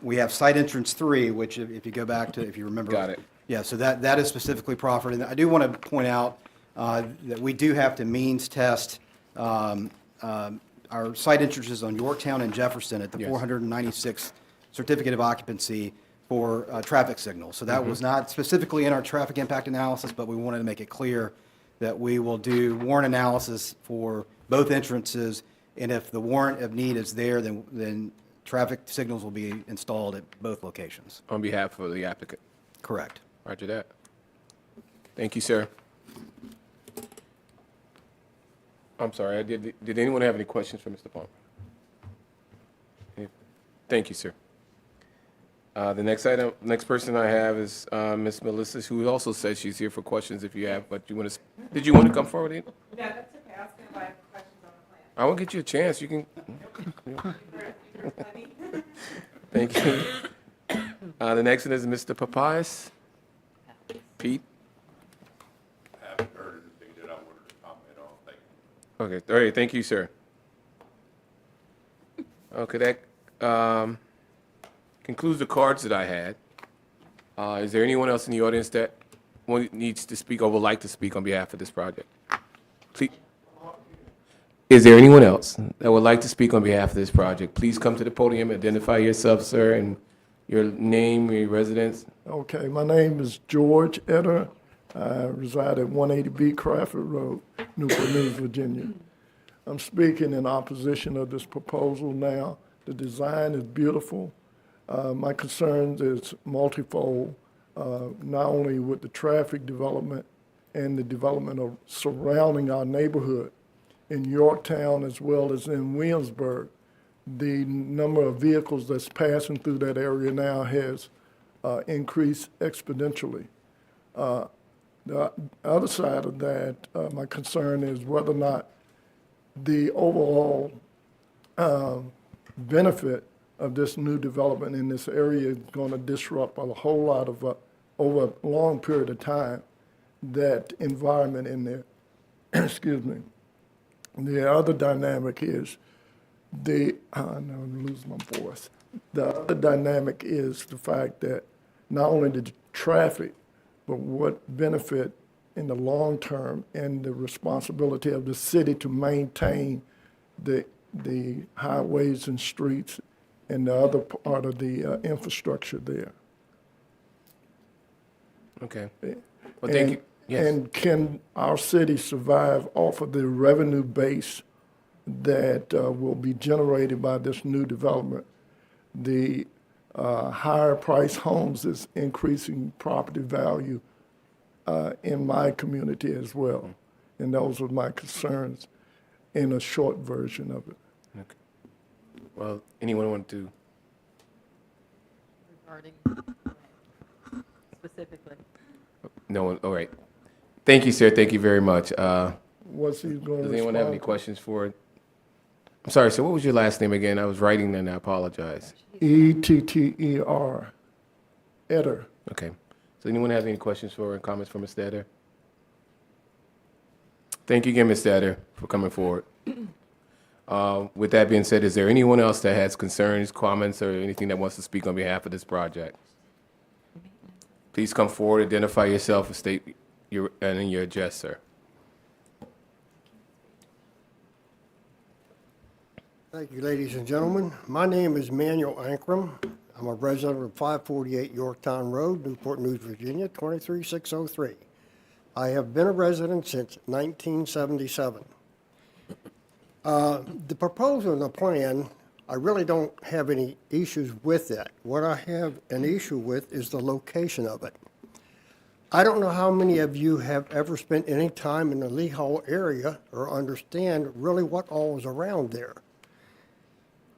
we have site entrance 3, which if you go back to, if you remember. Got it. Yeah, so that is specifically proffered. And I do want to point out that we do have to means test our site entrances on Yorktown and Jefferson at the Yes. 496 certificate of occupancy for traffic signals. So that was not specifically in our traffic impact analysis, but we wanted to make it clear that we will do warrant analysis for both entrances, and if the warrant of need is there, then traffic signals will be installed at both locations. On behalf of the applicant. Correct. Roger that. Thank you, sir. I'm sorry, did anyone have any questions for Mr. Palmer? Thank you, sir. The next person I have is Ms. Melissa, who also says she's here for questions if you have, but did you want to come forward? Yeah, that's okay. I was going to have questions on the plan. I will get you a chance. You can. Thank you. The next one is Mr. Papias. Pete? I haven't heard anything that I wanted to comment on. Thank you. Okay, all right, thank you, sir. Okay, that concludes the cards that I had. Is there anyone else in the audience that needs to speak or would like to speak on behalf of this project? Please. Is there anyone else that would like to speak on behalf of this project? Please come to the podium, identify yourself, sir, and your name, your residence. Okay, my name is George Etter. I reside at 180B Crawford Road, Newport News, Virginia. I'm speaking in opposition of this proposal now. The design is beautiful. My concerns is multifold, not only with the traffic development and the development of surrounding our neighborhood in Yorktown as well as in Williamsburg. The number of vehicles that's passing through that area now has increased exponentially. The other side of that, my concern is whether or not the overall benefit of this new development in this area is going to disrupt a whole lot of, over a long period of time, that environment in there. Excuse me. The other dynamic is I'm losing my voice. The other dynamic is the fact that not only the traffic, but what benefit in the long term and the responsibility of the city to maintain the highways and streets and the other part of the infrastructure there. Okay. Well, thank you. Yes. And can our city survive off of the revenue base that will be generated by this new development? The higher price homes is increasing property value in my community as well. And those are my concerns in a short version of it. Okay. Well, anyone want to? Regarding specifically. No one, all right. Thank you, sir. Thank you very much. What's he going to Does anyone have any questions for it? I'm sorry, sir, what was your last name again? I was writing and I apologize. Etter. Etter. Okay. So anyone have any questions for or comments for Mr. Etter? Thank you again, Mr. Etter, for coming forward. With that being said, is there anyone else that has concerns, comments, or anything that wants to speak on behalf of this project? Please come forward, identify yourself, and state your address, sir. Thank you, ladies and gentlemen. My name is Manuel Ankrum. I'm a resident of 548 Yorktown Road, Newport News, Virginia, 23603. I have been a resident since 1977. The proposal and the plan, I really don't have any issues with it. What I have an issue with is the location of it. I don't know how many of you have ever spent any time in the Lee Hall area or understand really what all is around there.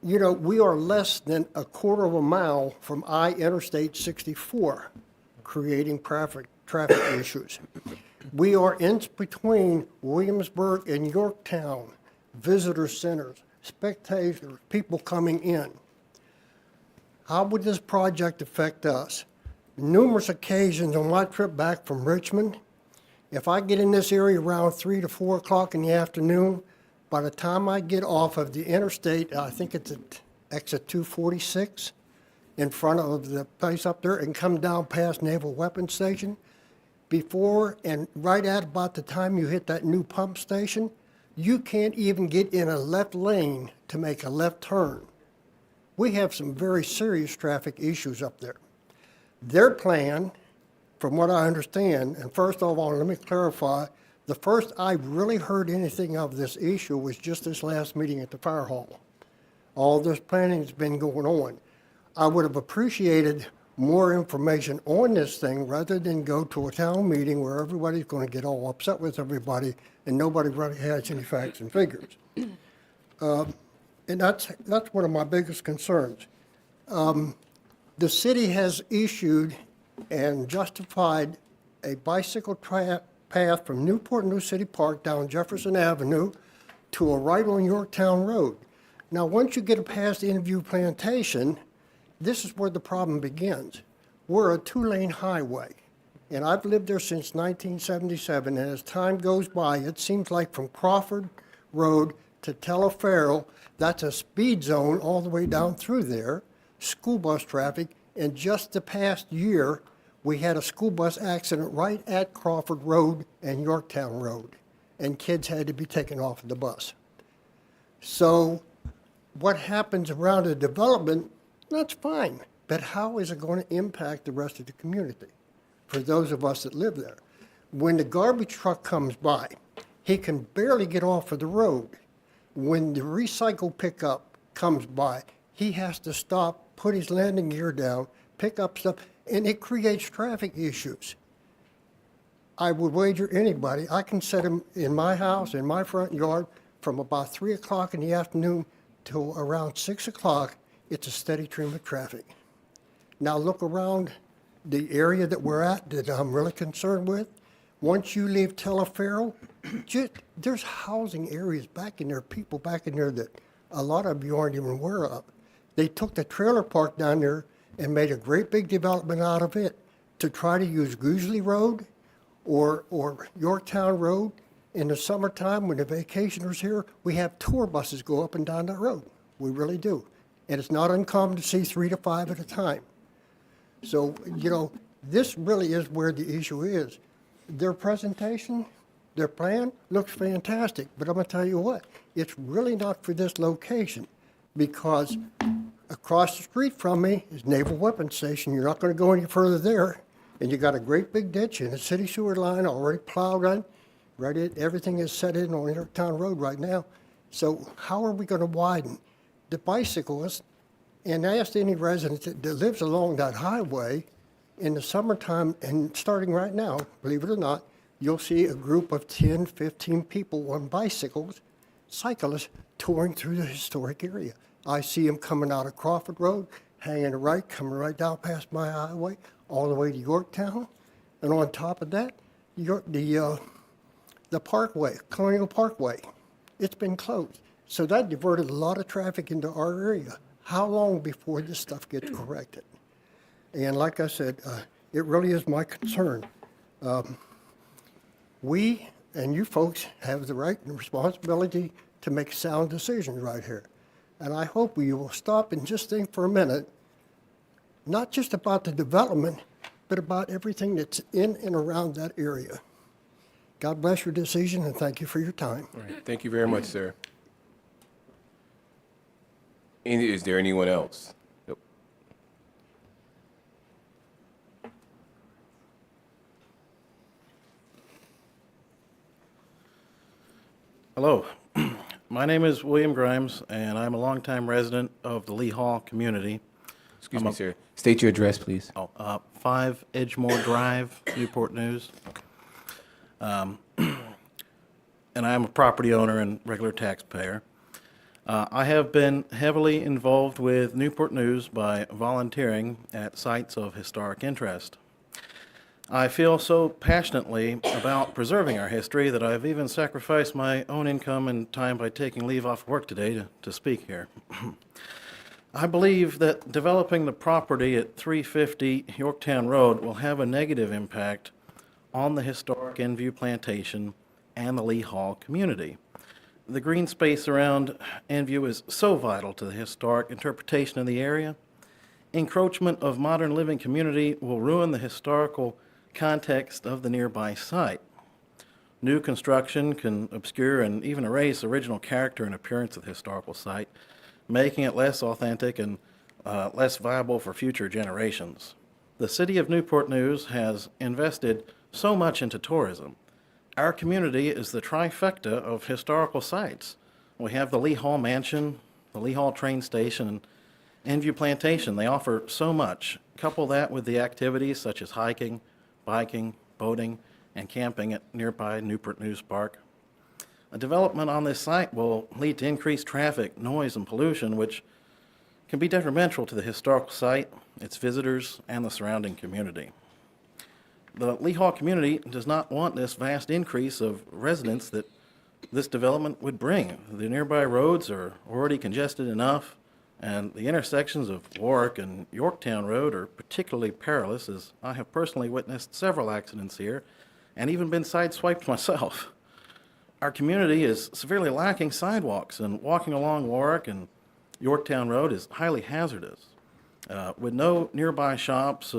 You know, we are less than a quarter of a mile from Interstate 64, creating traffic issues. We are in between Williamsburg and Yorktown, visitor centers, spectators, people coming in. How would this project affect us? Numerous occasions on my trip back from Richmond, if I get in this area around 3 to 4 o'clock in the afternoon, by the time I get off of the interstate, I think it's at exit 246, in front of the place up there, and come down past Naval Weapons Station, before and right at about the time you hit that new pump station, you can't even get in a left lane to make a left turn. We have some very serious traffic issues up there. Their plan, from what I understand, and first of all, let me clarify, the first I really heard anything of this issue was just this last meeting at the fire hall. All this planning has been going on. I would have appreciated more information on this thing rather than go to a town meeting where everybody's going to get all upset with everybody and nobody really has any facts and figures. And that's one of my biggest concerns. The city has issued and justified a bicycle path from Newport New City Park down Jefferson Avenue to a right on Yorktown Road. Now, once you get past Innview Plantation, this is where the problem begins. We're a 2-lane highway, and I've lived there since 1977, and as time goes by, it seems like from Crawford Road to Teleferro, that's a speed zone all the way down through there, school bus traffic, and just the past year, we had a school bus accident right at Crawford Road and Yorktown Road, and kids had to be taken off of the bus. So what happens around the development, that's fine, but how is it going to impact the rest of the community for those of us that live there? When the garbage truck comes by, he can barely get off of the road. When the recycle pickup comes by, he has to stop, put his landing gear down, pick up stuff, and it creates traffic issues. I would wager anybody, I can set him in my house, in my front yard, from about 3 o'clock in the afternoon till around 6 o'clock, it's a steady stream of traffic. Now look around the area that we're at that I'm really concerned with. Once you leave Teleferro, there's housing areas back in there, people back in there that a lot of you aren't even aware of. They took the trailer park down there and made a great big development out of it to try to use Goosley Road or Yorktown Road. In the summertime, when the vacationers here, we have tour buses go up and down that road. We really do. And it's not uncommon to see 3 to 5 at a time. So, you know, this really is where the issue is. Their presentation, their plan looks fantastic, but I'm going to tell you what, it's really not for this location because across the street from me is Naval Weapons Station. You're not going to go any further there. And you got a great big ditch and a city sewer line already plowed on. Everything is set in on Yorktown Road right now. So how are we going to widen? The bicyclists, and I asked any resident that lives along that highway, in the summertime, and starting right now, believe it or not, you'll see a group of 10, 15 people on bicycles, cyclists, touring through the historic area. I see them coming out of Crawford Road, hanging a right, coming right down past my highway, all the way to Yorktown. And on top of that, the Parkway, Colonial Parkway, it's been closed. So that diverted a lot of traffic into our area. How long before this stuff gets corrected? And like I said, it really is my concern. We and you folks have the right and responsibility to make sound decisions right here. And I hope you will stop and just think for a minute, not just about the development, but about everything that's in and around that area. God bless your decision, and thank you for your time. All right. Thank you very much, sir. Is there anyone else? Nope. Hello, my name is William Grimes, and I'm a longtime resident of the Lee Hall community. Excuse me, sir. State your address, please. 5 5 Edgemore Drive, Newport News. And I am a property owner and regular taxpayer. I have been heavily involved with Newport News by volunteering at sites of historic interest. I feel so passionately about preserving our history that I've even sacrificed my own income and time by taking leave off work today to speak here. I believe that developing the property at 350 Yorktown Road will have a negative impact on the historic Enview Plantation and the Lee Hall community. The green space around Enview is so vital to the historic interpretation of the area. Encroachment of modern living community will ruin the historical context of the nearby site. New construction can obscure and even erase original character and appearance of the historical site, making it less authentic and less viable for future generations. The city of Newport News has invested so much into tourism. Our community is the trifecta of historical sites. We have the Lee Hall Mansion, the Lee Hall train station, and Enview Plantation. They offer so much. Couple that with the activities such as hiking, biking, boating, and camping at nearby Newport News Park. A development on this site will lead to increased traffic, noise, and pollution, which can be detrimental to the historical site, its visitors, and the surrounding community. The Lee Hall community does not want this vast increase of residents that this development would bring. The nearby roads are already congested enough, and the intersections of Warwick and Yorktown Road are particularly perilous, as I have personally witnessed several accidents here and even been sideswiped myself. Our community is severely lacking sidewalks, and walking along Warwick and Yorktown Road is highly hazardous. With no nearby shops,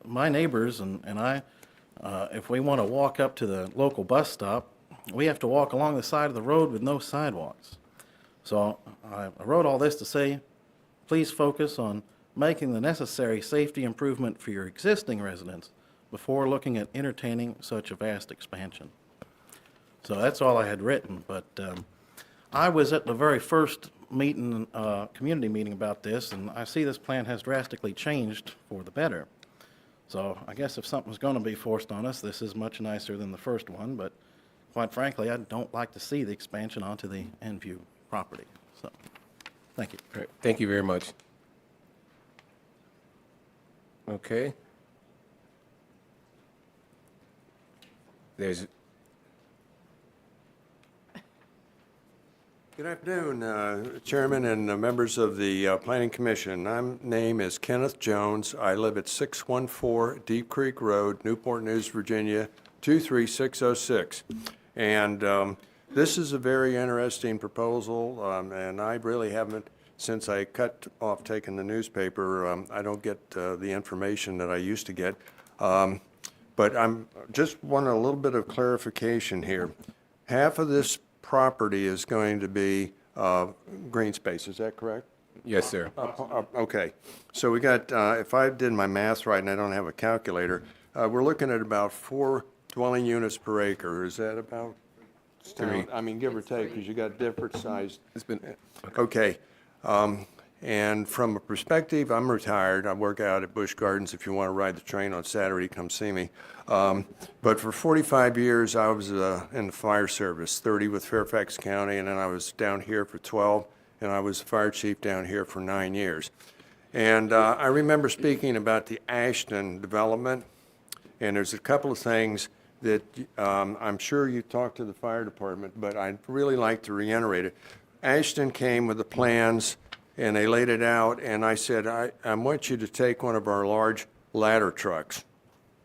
my neighbors and I, if we want to walk up to the local bus stop, we have to walk along the side of the road with no sidewalks. So I wrote all this to say, please focus on making the necessary safety improvement for your existing residents before looking at entertaining such a vast expansion. So that's all I had written, but I was at the very first meeting, community meeting about this, and I see this plan has drastically changed for the better. So I guess if something's going to be forced on us, this is much nicer than the first one, but quite frankly, I don't like to see the expansion onto the Enview property. So, thank you. All right, thank you very much. Okay. There's, Good afternoon, Chairman and members of the Planning Commission. My name is Kenneth Jones. I live at 614 Deep Creek Road, Newport News, Virginia, 23606. And this is a very interesting proposal, and I really haven't, since I cut off taking the newspaper, I don't get the information that I used to get. But I'm just want a little bit of clarification here. Half of this property is going to be green space, is that correct? yes, sir. Okay, so we got, if I did my math right and I don't have a calculator, we're looking at about 4 dwelling units per acre. Is that about? 3. I mean, give or take, because you got different sized. It's been, Okay. And from a perspective, I'm retired. I work out at Busch Gardens. If you want to ride the train on Saturday, come see me. But for 45 years, I was in the fire service, 30 with Fairfax County, and then I was down here for 12, and I was the fire chief down here for 9 years. And I remember speaking about the Ashton development, and there's a couple of things that I'm sure you talked to the fire department, but I'd really like to reiterate it. Ashton came with the plans, and they laid it out, and I said, I want you to take one of our large ladder trucks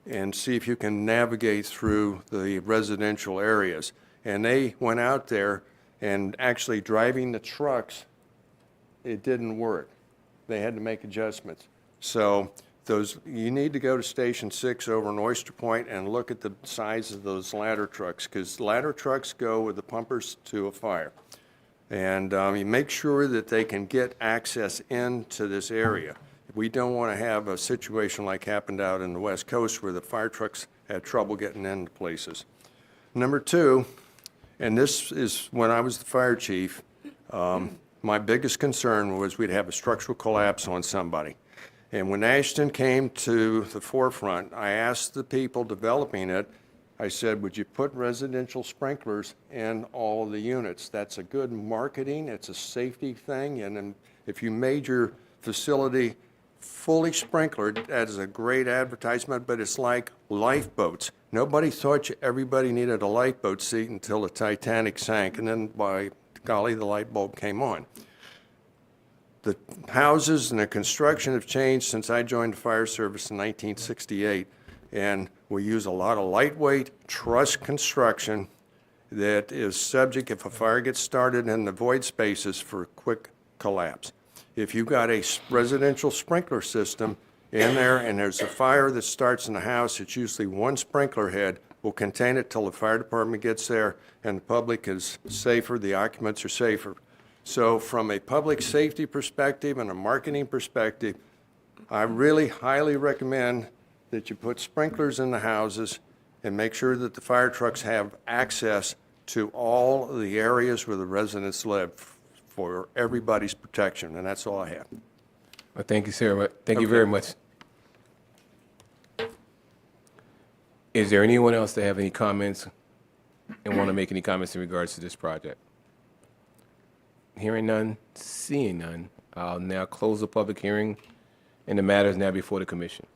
and see if you can navigate through the residential areas. And they went out there, and actually driving the trucks, it didn't work. They had to make adjustments. So you need to go to Station 6 over in Oyster Point and look at the size of those ladder trucks, because ladder trucks go with the pumpers to a fire. And you make sure that they can get access into this area. We don't want to have a situation like happened out in the West Coast where the fire trucks had trouble getting into places. Number 2, and this is when I was the fire chief, my biggest concern was we'd have a structural collapse on somebody. And when Ashton came to the forefront, I asked the people developing it, I said, would you put residential sprinklers in all the units? That's a good marketing, it's a safety thing, and then if you made your facility fully sprinklered, that is a great advertisement, but it's like lifeboats. Nobody thought everybody needed a lifeboat seat until the Titanic sank, and then by golly, the light bulb came on. The houses and the construction have changed since I joined the fire service in 1968, and we use a lot of lightweight truss construction that is subject, if a fire gets started in the void spaces, for quick collapse. If you've got a residential sprinkler system in there and there's a fire that starts in the house, it's usually one sprinkler head will contain it till the fire department gets there and the public is safer, the occupants are safer. So from a public safety perspective and a marketing perspective, I really highly recommend that you put sprinklers in the houses and make sure that the fire trucks have access to all the areas where the residents live for everybody's protection, and that's all I have. Well, thank you, sir. Thank you very much. Is there anyone else that have any comments and want to make any comments in regards to this project? Hearing none, seeing none, I'll now close the public hearing, and the matter is now before the commission.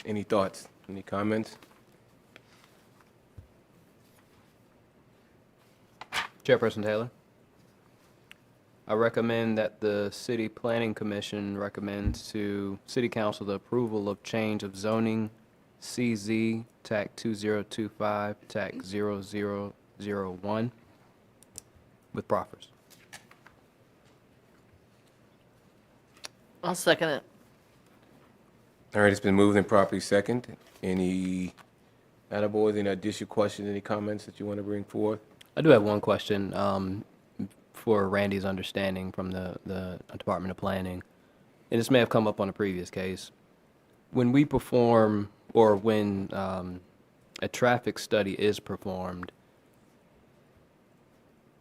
Any thoughts? Any comments? Chairperson Taylor, I recommend that the City Planning Commission recommends to City Council the approval of change of zoning CZ TAC 2025 TAC 0001 with proffers. I'll second it. All right, it's been moved and properly second. Any attaboys, any additional questions, any comments that you want to bring forth? I do have one question for Randy's understanding from the Department of Planning, and this may have come up on a previous case. When we perform, or when a traffic study is performed,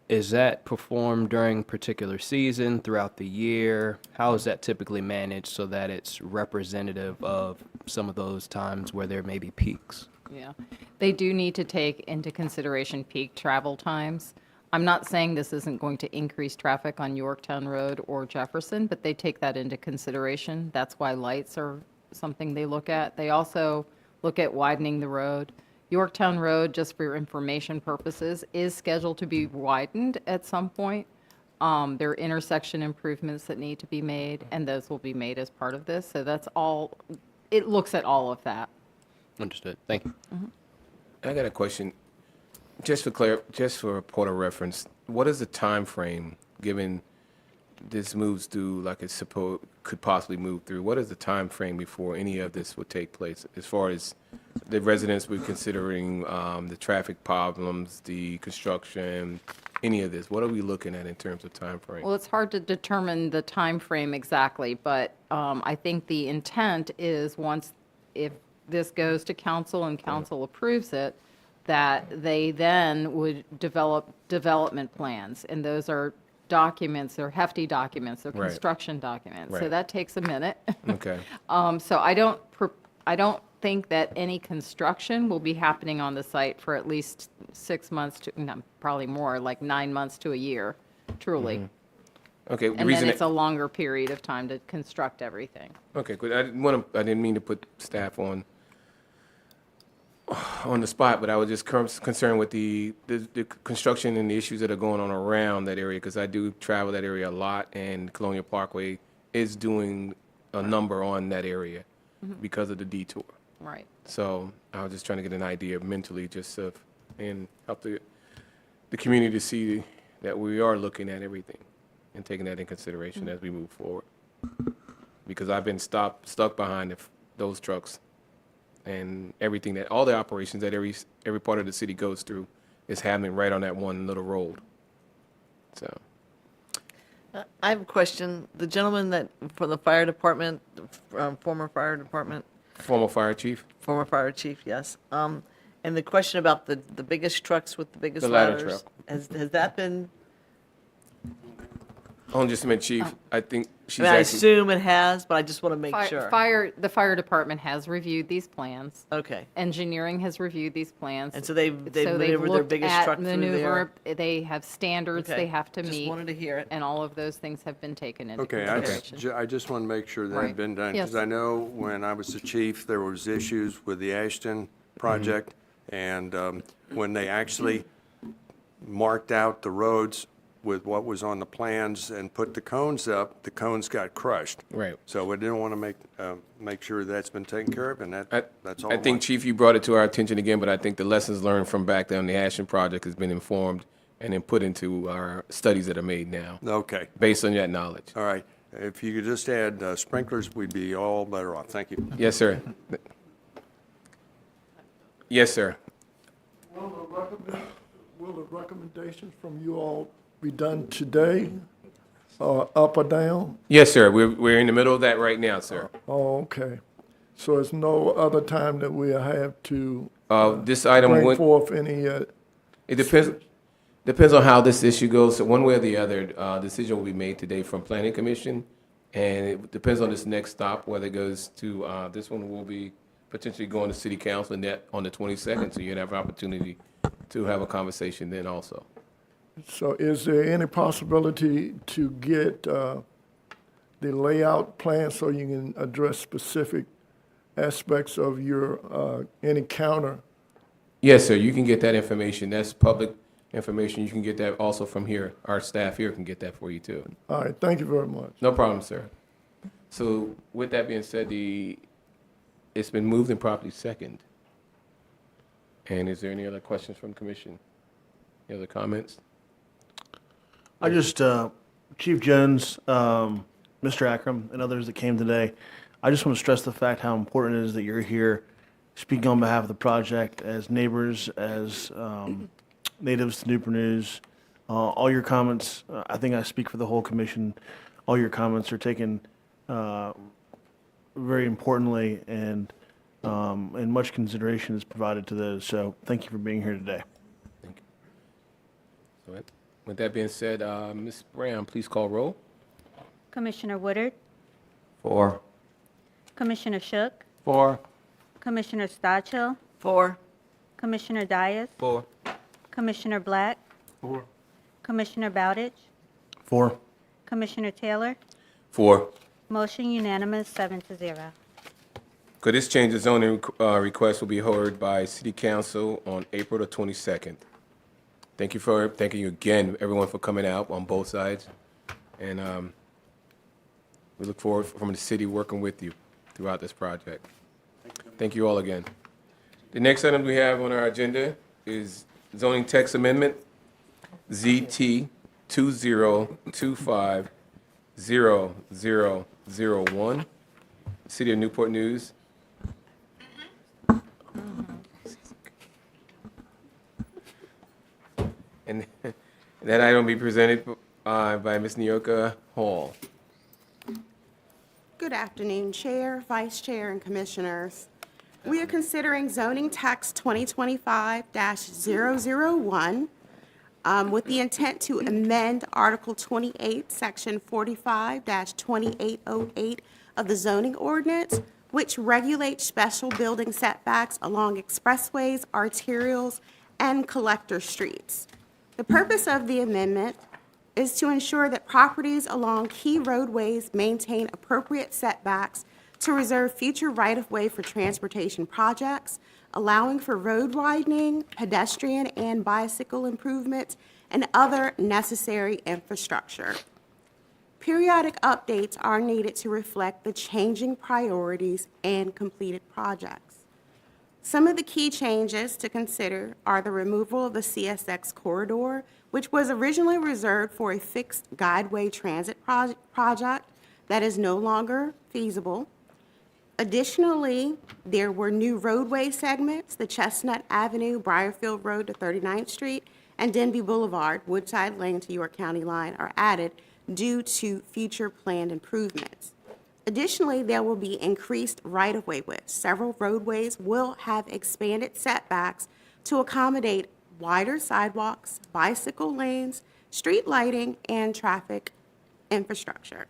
is that performed during particular season, throughout the year? How is that typically managed so that it's representative of some of those times where there may be peaks? Yeah, they do need to take into consideration peak travel times. I'm not saying this isn't going to increase traffic on Yorktown Road or Jefferson, but they take that into consideration. That's why lights are something they look at. They also look at widening the road. Yorktown Road, just for your information purposes, is scheduled to be widened at some point. There are intersection improvements that need to be made, and those will be made as part of this. So that's all, it looks at all of that. Understood. Thank you. I got a question. Just for a point of reference, what is the time frame, given this moves through like it's could possibly move through? What is the time frame before any of this would take place, as far as the residents were considering the traffic problems, the construction, any of this? What are we looking at in terms of time frame? Well, it's hard to determine the time frame exactly, but I think the intent is if this goes to council and council approves it, that they then would develop development plans, and those are documents, they're hefty documents, they're Right. construction documents. So Right. that takes a minute. Okay. So I don't think that any construction will be happening on the site for at least 6 months to, no, probably more, like 9 months to a year, truly. Okay. The And reason then it's a longer period of time to construct everything. Okay, good. I didn't mean to put staff on the spot, but I was just concerned with the construction and the issues that are going on around that area, because I do travel that area a lot, and Colonial Parkway is doing a number on that area because of the detour. Right. So I was just trying to get an idea mentally, and help the community to see that we are looking at everything and taking that in consideration as we move forward. Because I've been stuck behind those trucks, and everything that all the operations that every part of the city goes through is happening right on that one little road. So I have a question. The gentleman that, from the fire department, former fire department, Former fire chief. Former fire chief, yes. And the question about the biggest trucks with the biggest The ladder ladders, truck. has that been, Hold on just a minute, chief. I think I she's mean, I asking. assume it has, but I just want to make Fi- sure. The fire department has reviewed these plans. Okay. Engineering has reviewed these plans. And so they've So maneuvered their looked biggest at truck through there. maneuver, They have standards Okay. they have to Just meet. wanted to hear it. And all of those things have been taken into Okay, consideration. I just want to make sure that Right. had been done, Yes. because I know when I was the chief, there was issues with the Ashton project, and when they actually marked out the roads with what was on the plans and put the cones up, the cones got crushed. Right. So we didn't want to make sure that's been taken care of, and that's all. I think, Chief, you brought it to our attention again, but I think the lessons learned from back then, the Ashton project has been informed and then put into our studies that are made now, Okay, based on that knowledge. all right. If you could just add sprinklers, we'd be all better off. Thank you. Yes, sir. Yes, sir. Will the recommendations from you all be done today, up or down? Yes, sir. We're in the middle of that right now, sir. Oh, okay. So there's no other time that we'll have to This item bring went, forth any, it depends on how this issue goes. So one way or the other, decision will be made today from Planning Commission. And it depends on this next stop, whether it goes to, this one will be potentially going to City Council and that on the 22nd. So you'd have an opportunity to have a conversation then also. so is there any possibility to get the layout plan so you can address specific aspects of your, any counter? Yes, sir. You can get that information. That's public information. You can get that also from here. Our staff here can get that for you too. All right, thank you very much. No problem, sir. So with that being said, it's been moved and properly second. And is there any other questions from commission? Any other comments? I just, Chief Jones, Mr. Akram, and others that came today, I just want to stress the fact how important it is that you're here speaking on behalf of the project as neighbors, as natives to Newport News. All your comments, I think I speak for the whole commission, all your comments are taken very importantly, and much consideration is provided to those. So thank you for being here today. So with that being said, Ms. Brown, please call roll. Commissioner Woodard, 4. Commissioner Shook, 4. Commissioner Stodchill, 4. Commissioner Dias, 4. Commissioner Black, 4. Commissioner Bowditch, 4. Commissioner Taylor. 4. Motion unanimous, 7-0. Could this change of zoning request will be heard by City Council on April the 22nd. Thank you again, everyone, for coming out on both sides. And we look forward from the city working with you throughout this project. Thank you all again. The next item we have on our agenda is zoning text amendment, ZT 2025-0001, City of Newport News. And that item will be presented by Ms. Nyoka Hall. Good afternoon, Chair, Vice Chair, and Commissioners. We are considering zoning text 2025-001 with the intent to amend Article 28, Section 45-2808 of the zoning ordinance, which regulates special building setbacks along expressways, arterials, and collector streets. The purpose of the amendment is to ensure that properties along key roadways maintain appropriate setbacks to reserve future right-of-way for transportation projects, allowing for road widening, pedestrian and bicycle improvements, and other necessary infrastructure. Periodic updates are needed to reflect the changing priorities and completed projects. Some of the key changes to consider are the removal of the CSX corridor, which was originally reserved for a fixed guideway transit project that is no longer feasible. Additionally, there were new roadway segments, the Chestnut Avenue, Briarfield Road to 39th Street, and Denby Boulevard, Woodside Lane to York County line are added due to future planned improvements. Additionally, there will be increased right-of-way width. Several roadways will have expanded setbacks to accommodate wider sidewalks, bicycle lanes, street lighting, and traffic infrastructure.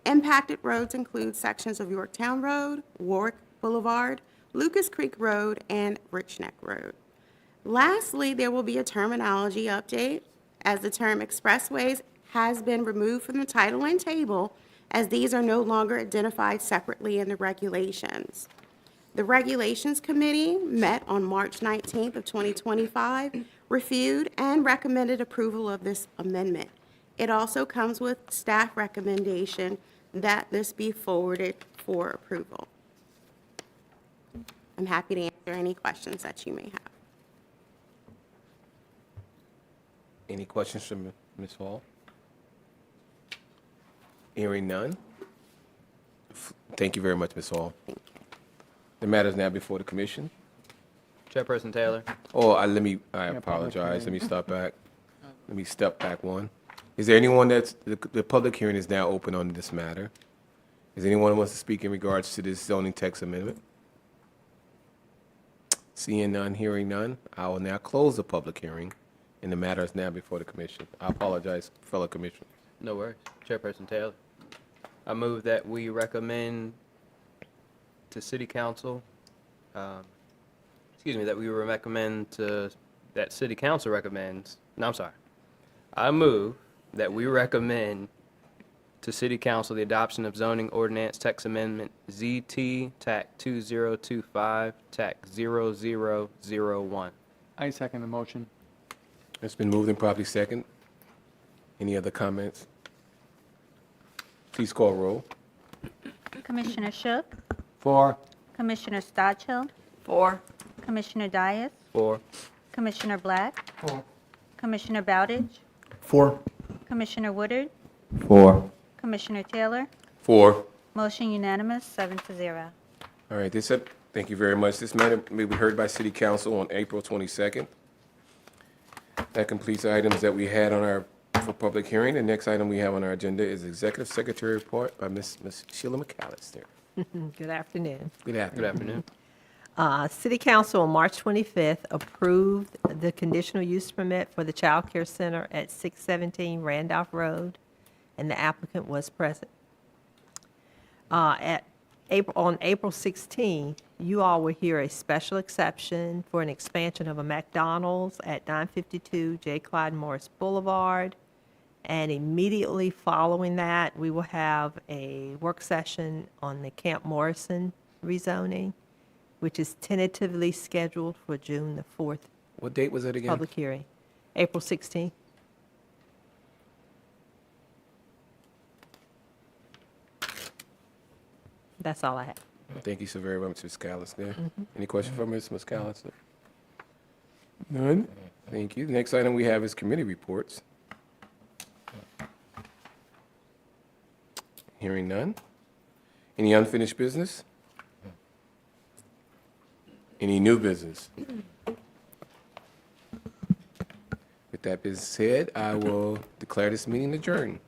Impacted roads include sections of Yorktown Road, Warwick Boulevard, Lucas Creek Road, and Rich Neck Road. Lastly, there will be a terminology update, as the term expressways has been removed from the title and table, as these are no longer identified separately in the regulations. The Regulations Committee met on March 19th of 2025, reviewed and recommended approval of this amendment. It also comes with staff recommendation that this be forwarded for approval. I'm happy to answer any questions that you may have. Any questions from Ms. Hall? Hearing none. Thank you very much, Ms. Hall. The matter is now before the commission. Chairperson Taylor. Oh, I apologize. Let me step back one. Is there anyone the public hearing is now open on this matter? Is anyone who wants to speak in regards to this zoning text amendment? Seeing none, hearing none, I will now close the public hearing, and the matter is now before the commission. I apologize, fellow commissioners. No worries. Chairperson Taylor. I move that we recommend to City Council, that City Council recommends, no, I'm sorry. I move that we recommend to City Council the adoption of zoning ordinance text amendment ZT TAC 2025 TAC 0001. I second the motion. It's been moved and properly second. Any other comments? Please call roll. Commissioner Shook, 4. Commissioner Stotchill, 4. Commissioner Dias, 4. Commissioner Black, 4. Commissioner Bowditch, 4. Commissioner Woodard, 4. Commissioner Taylor. 4. Motion unanimous, 7-0. All right, thank you very much. This matter may be heard by City Council on April 22nd. That completes the items that we had on for public hearing. The next item we have on our agenda is Executive Secretary report by Ms. Sheila McAllister. Good afternoon. Good afternoon. City Council on March 25th approved the conditional use permit for the Child Care Center at 617 Randolph Road, and the applicant was present. On April 16, you all will hear a special exception for an expansion of a McDonald's at 952 J. Clyde Morris Boulevard. And immediately following that, we will have a work session on the Camp Morrison rezoning, which is tentatively scheduled for June the 4th. What date was it again? Public hearing, April 16th. That's all I have. Thank you so very much, Ms. McAllister. Any questions for Ms. McAllister? None? Thank you. The next item we have is committee reports. Hearing none. Any unfinished business? Any new business? With that being said, I will declare this meeting adjourned.